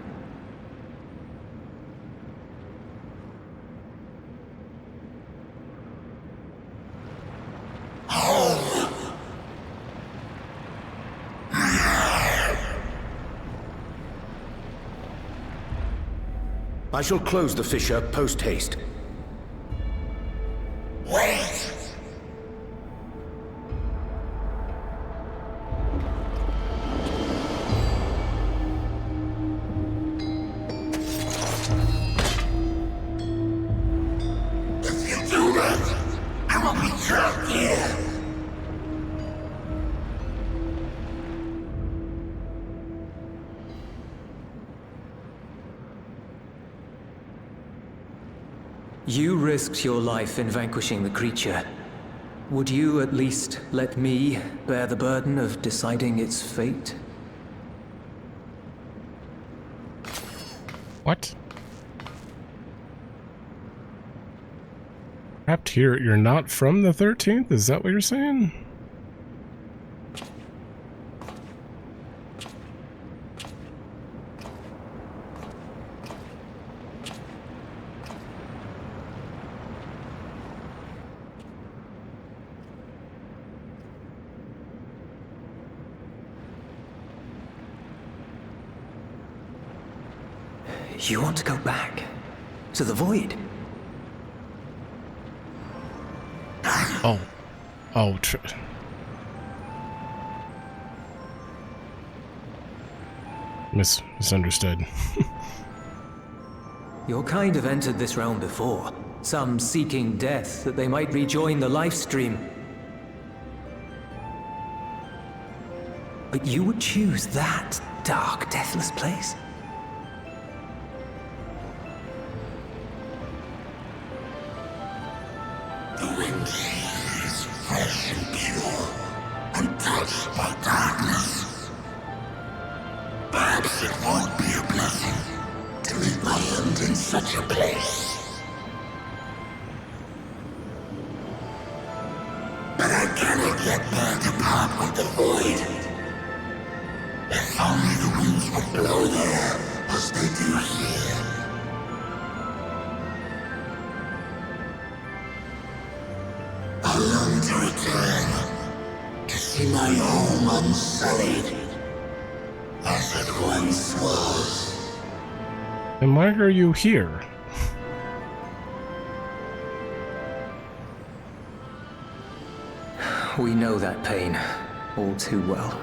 S12: I shall close the fissure post-haste.
S16: Wait! If you do that, I will be trapped here.
S9: You risked your life in vanquishing the creature. Would you at least let me bear the burden of deciding its fate?
S1: What? Trapped here, you're not from the 13th? Is that what you're saying?
S9: You want to go back? To the void?
S1: Misunderstood.
S9: Your kind have entered this realm before, some seeking death that they might rejoin the life stream. But you would choose that dark, deathless place?
S16: The wind is fresh and pure, untouched by darkness. Perhaps it won't be a blessing to meet my end in such a place. But I cannot yet bear to part with the void. If only the winds would blow there as they do here. I long to return, to see my home unsullied, as it once was.
S1: And why are you here?
S9: We know that pain all too well.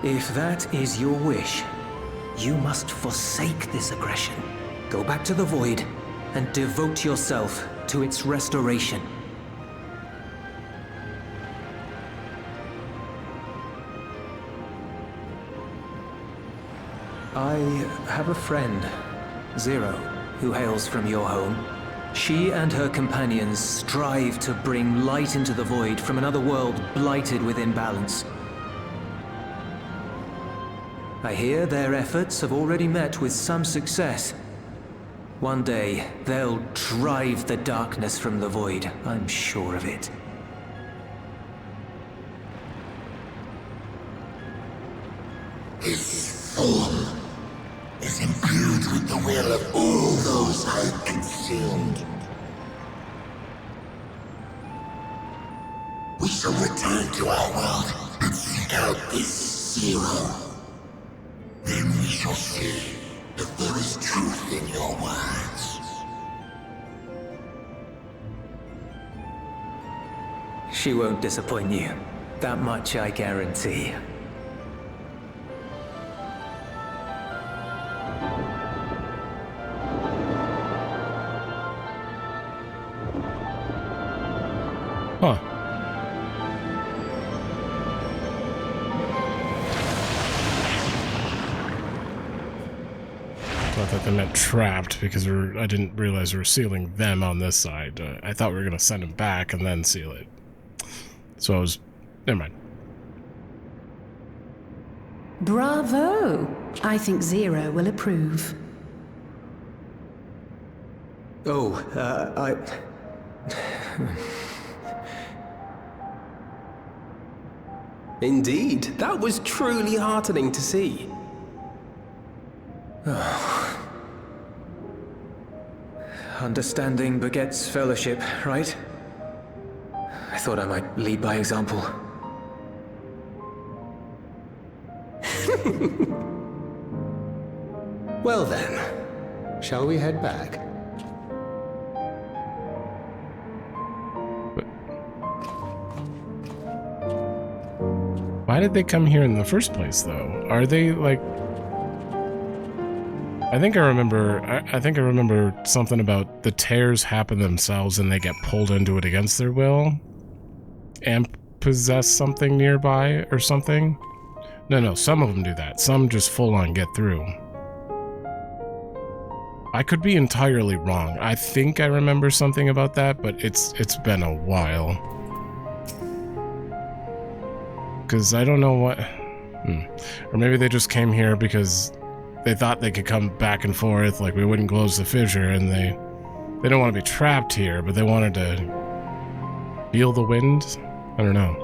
S9: If that is your wish, you must forsake this aggression. Go back to the Void and devote yourself to its restoration. I have a friend, Zero, who hails from your home. She and her companions strive to bring light into the Void from another world blighted with imbalance. I hear their efforts have already met with some success. One day, they'll drive the darkness from the Void, I'm sure of it.
S16: His form is imbued with the will of all those I've consumed. We shall return to our world and seek out this Zero. Then we shall see if there is truth in your words.
S9: She won't disappoint you. That much I guarantee.
S1: Huh. I thought they meant trapped because I didn't realize we were sealing them on this side. I thought we were going to send them back and then seal it. So I was... Never mind.
S8: Bravo! I think Zero will approve.
S9: Oh,
S7: Indeed, that was truly heartening to see.
S9: Understanding begets fellowship, right? I thought I might lead by example.
S7: Well then, shall we head back?
S1: Why did they come here in the first place, though? Are they, like... I think I remember something about the tears happen themselves and they get pulled into it against their will and possess something nearby or something. No, some of them do that. Some just full on get through. I could be entirely wrong. I think I remember something about that, but it's been a while. Because I don't know what... Or maybe they just came here because they thought they could come back and forth, like we wouldn't close the fissure, and they don't want to be trapped here, but they wanted to feel the wind? I don't know.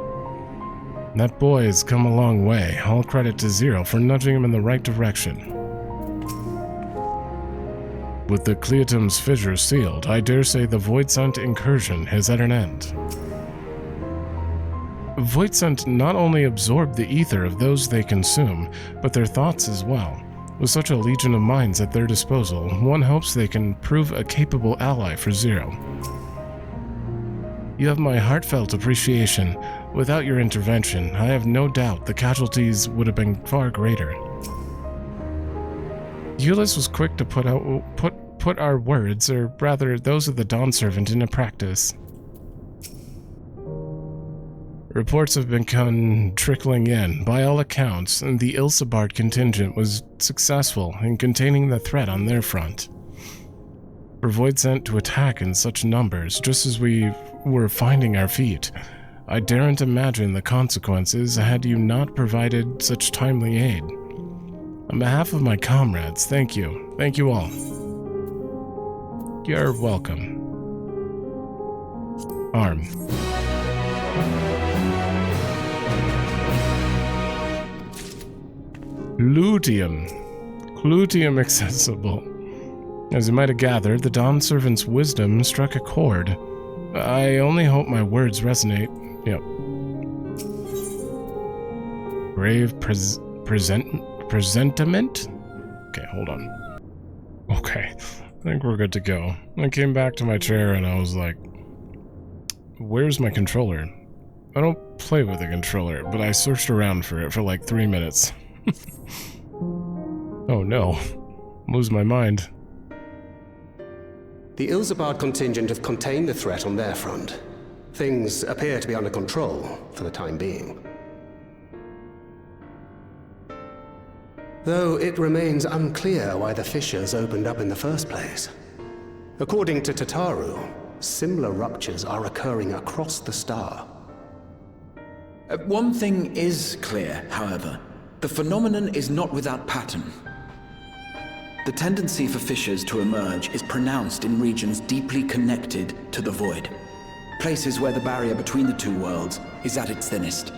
S1: That boy has come a long way. All credit to Zero for nudging him in the right direction. With the CLUE-TEUM's fissure sealed, I dare say the Voidsent incursion is at an end. Voidsent not only absorb the ether of those they consume, but their thoughts as well. With such a legion of minds at their disposal, one hopes they can prove a capable ally for Zero. You have my heartfelt appreciation. Without your intervention, I have no doubt the casualties would have been far greater. Euless was quick to put our words, or rather those of the Dawn Servant, into practice. Reports have been trickling in. By all accounts, the Ilsabard contingent was successful in containing the threat on their front. For Void sent to attack in such numbers, just as we were finding our feet, I daren't imagine the consequences had you not provided such timely aid. On behalf of my comrades, thank you. Thank you all. You're welcome. Arm. CLUE-TEUM. CLUE-TEUM accessible. As you might have gathered, the Dawn Servant's wisdom struck a chord. I only hope my words resonate. Yep. Grave presentiment? Okay, hold on. Okay, I think we're good to go. I came back to my chair and I was like, where's my controller? I don't play with a controller, but I searched around for it for like 3 minutes. Oh no, lose my mind.
S7: The Ilsabard contingent have contained the threat on their front. Things appear to be under control for the time being. Though it remains unclear why the fissures opened up in the first place. According to Tataru, similar ruptures are occurring across the star.
S4: One thing is clear, however. The phenomenon is not without pattern. The tendency for fissures to emerge is pronounced in regions deeply connected to the void. Places where the barrier between the two worlds is at its thinnest.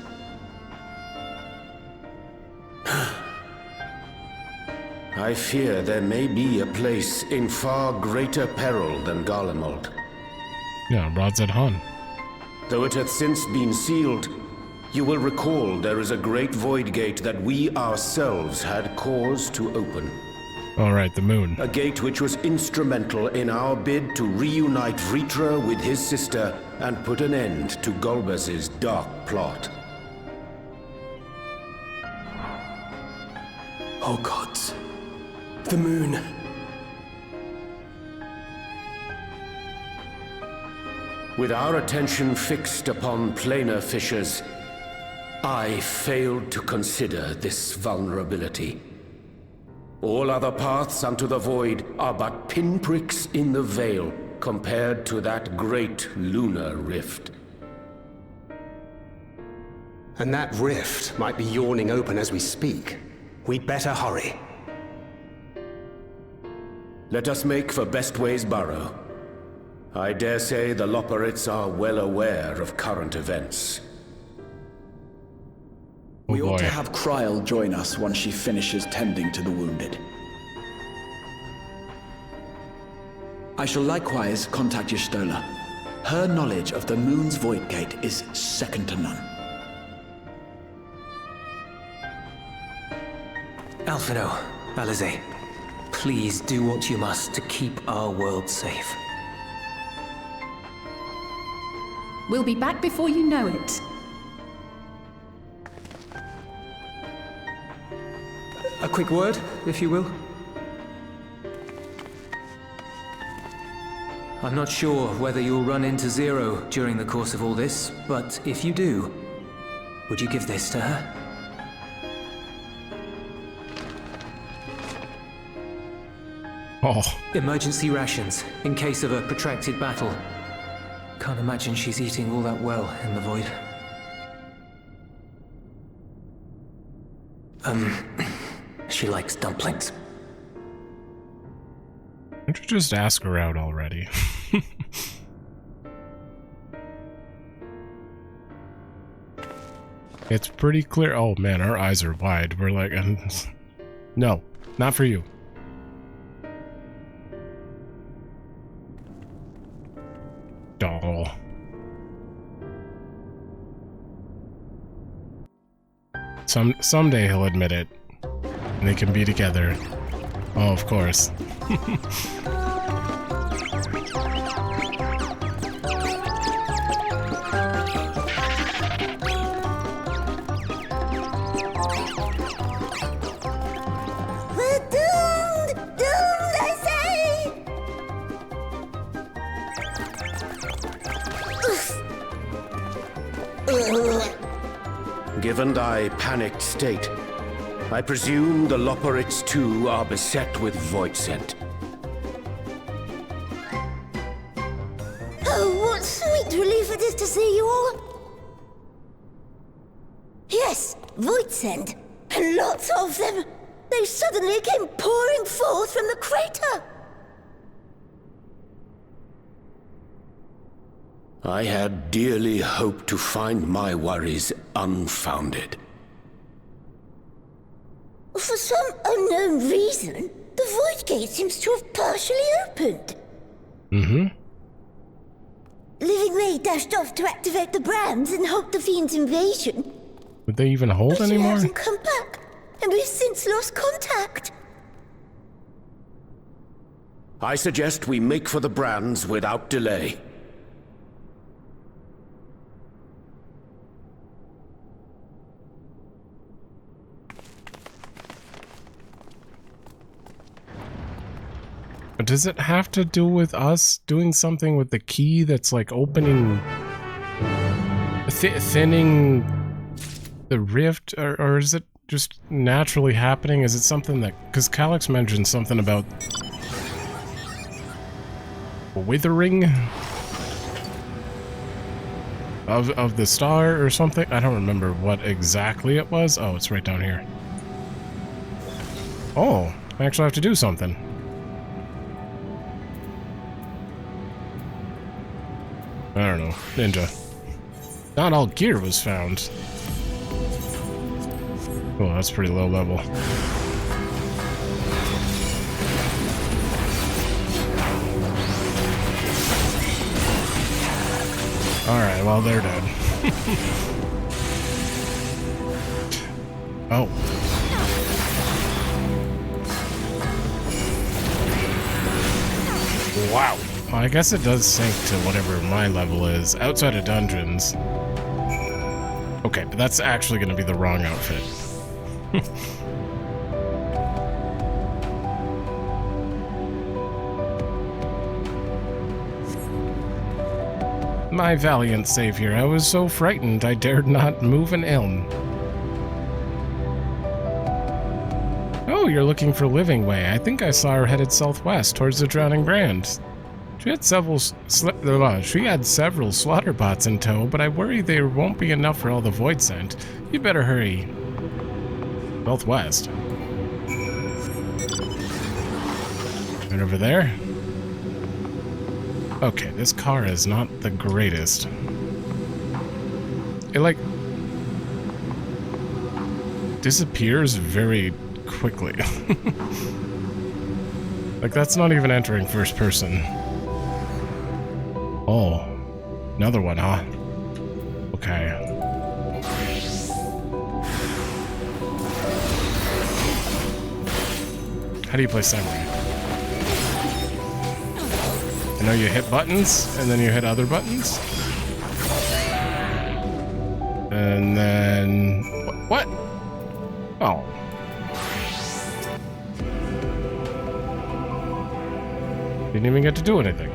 S12: I fear there may be a place in far greater peril than Garlemald.
S1: Yeah, Rod's at Han.
S12: Though it hath since been sealed, you will recall there is a great void gate that we ourselves had cause to open.
S1: Alright, the moon.
S12: A gate which was instrumental in our bid to reunite Vritra with his sister and put an end to Golbez's dark plot.
S7: Oh gods. The moon.
S12: With our attention fixed upon planar fissures, I failed to consider this vulnerability. All other paths unto the void are but pinpricks in the veil compared to that great lunar rift.
S7: And that rift might be yawning open as we speak. We'd better hurry.
S12: Let us make for Bestway's Burrow. I dare say the Loporrits are well aware of current events.
S4: We ought to have Kryl join us once she finishes tending to the wounded. I shall likewise contact Y'shtola. Her knowledge of the moon's void gate is second to none.
S9: Alphino, Alize, please do what you must to keep our world safe.
S8: We'll be back before you know it.
S13: A quick word, if you will.
S9: I'm not sure whether you'll run into Zero during the course of all this, but if you do, would you give this to her?
S1: Oh.
S9: Emergency rations, in case of a protracted battle. Can't imagine she's eating all that well in the void. She likes dumplings.
S1: Why don't you just ask her out already? It's pretty clear. Oh man, our eyes are wide. We're like, no, not for you. Doll. Someday he'll admit it. And they can be together. Oh, of course.
S12: Given thy panicked state, I presume the Loporrits too are beset with void scent.
S17: Oh, what sweet relief it is to see you all! Yes, void scent, and lots of them! They suddenly came pouring forth from the crater!
S12: I had dearly hoped to find my worries unfounded.
S17: For some unknown reason, the Void Gate seems to have partially opened.
S1: Mm-hmm.
S17: Living-Ray dashed off to activate the brands and halt the Fiend's invasion.
S1: Would they even hold
S17: but
S1: anymore?
S17: He hasn't come back, and we've since lost contact.
S12: I suggest we make for the brands without delay.
S1: Does it have to do with us doing something with the key that's like opening, thinning the rift, or is it just naturally happening? Is it something that, because Calyx mentioned something about withering of the star or something? I don't remember what exactly it was. Oh, it's right down here. Oh, I actually have to do something. I don't know. Ninja. Not all gear was found. Oh, that's pretty low level. Alright, well, they're dead. Oh. Wow. Well, I guess it does sync to whatever my level is outside of dungeons. Okay, but that's actually going to be the wrong outfit. My valiant savior, I was so frightened I dared not move an elm. Oh, you're looking for Living Way. I think I saw her headed southwest towards the Drowning Brand. She had several slaughter bots in tow, but I worry there won't be enough for all the void scent. You better hurry. Southwest. Right over there. Okay, this car is not the greatest. It, like, disappears very quickly. Like, that's not even entering first person. Oh, another one, huh? Okay. How do you play Samurai? I know you hit buttons, and then you hit other buttons. And then... What? Oh. Didn't even get to do anything.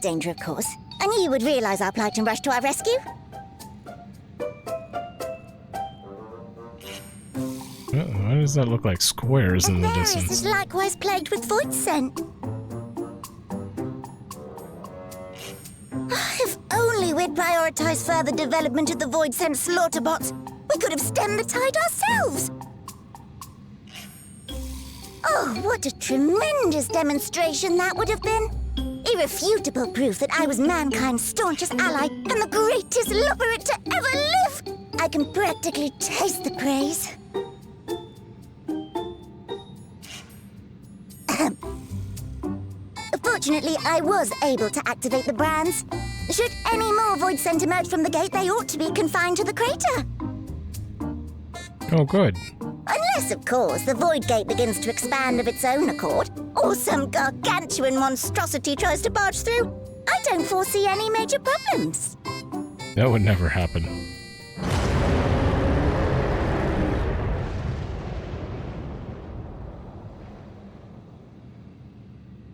S17: Danger, of course. I knew you would realize our plight and rush to our rescue.
S1: Why does that look like squares in the distance?
S17: Is likewise plagued with void scent. If only we'd prioritized further development of the void scent slaughter bots, we could have stemmed the tide ourselves. Oh, what a tremendous demonstration that would have been. Irrefutable proof that I was mankind's staunchest ally and the greatest lubberite to ever live! I can practically taste the praise. Fortunately, I was able to activate the brands. Should any more void scent emerge from the gate, they ought to be confined to the crater.
S1: Oh, good.
S17: Unless, of course, the void gate begins to expand of its own accord, or some gargantuan monstrosity tries to barge through. I don't foresee any major problems.
S1: That would never happen.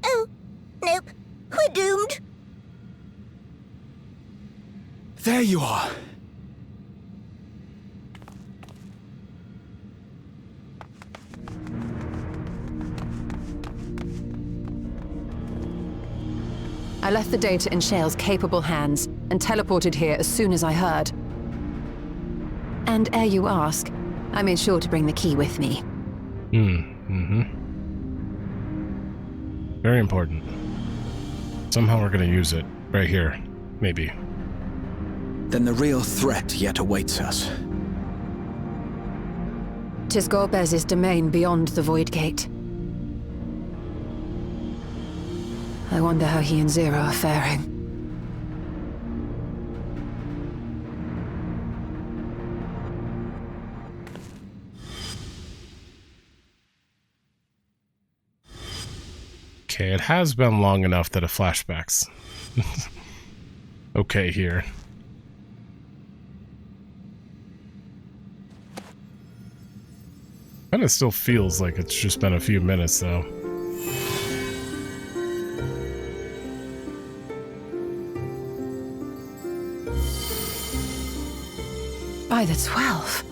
S17: Oh, nope. We're doomed.
S13: There you are.
S3: I left the data in Shale's capable hands and teleported here as soon as I heard. And ere you ask, I made sure to bring the key with me.
S1: Very important. Somehow we're gonna use it. Right here. Maybe.
S4: Then the real threat yet awaits us.
S3: 'Tis Gorbez's domain beyond the Void Gate. I wonder how he and Zero are faring.
S1: Okay, it has been long enough that a flashback's okay here. Kind of still feels like it's just been a few minutes, though.
S3: By the 12.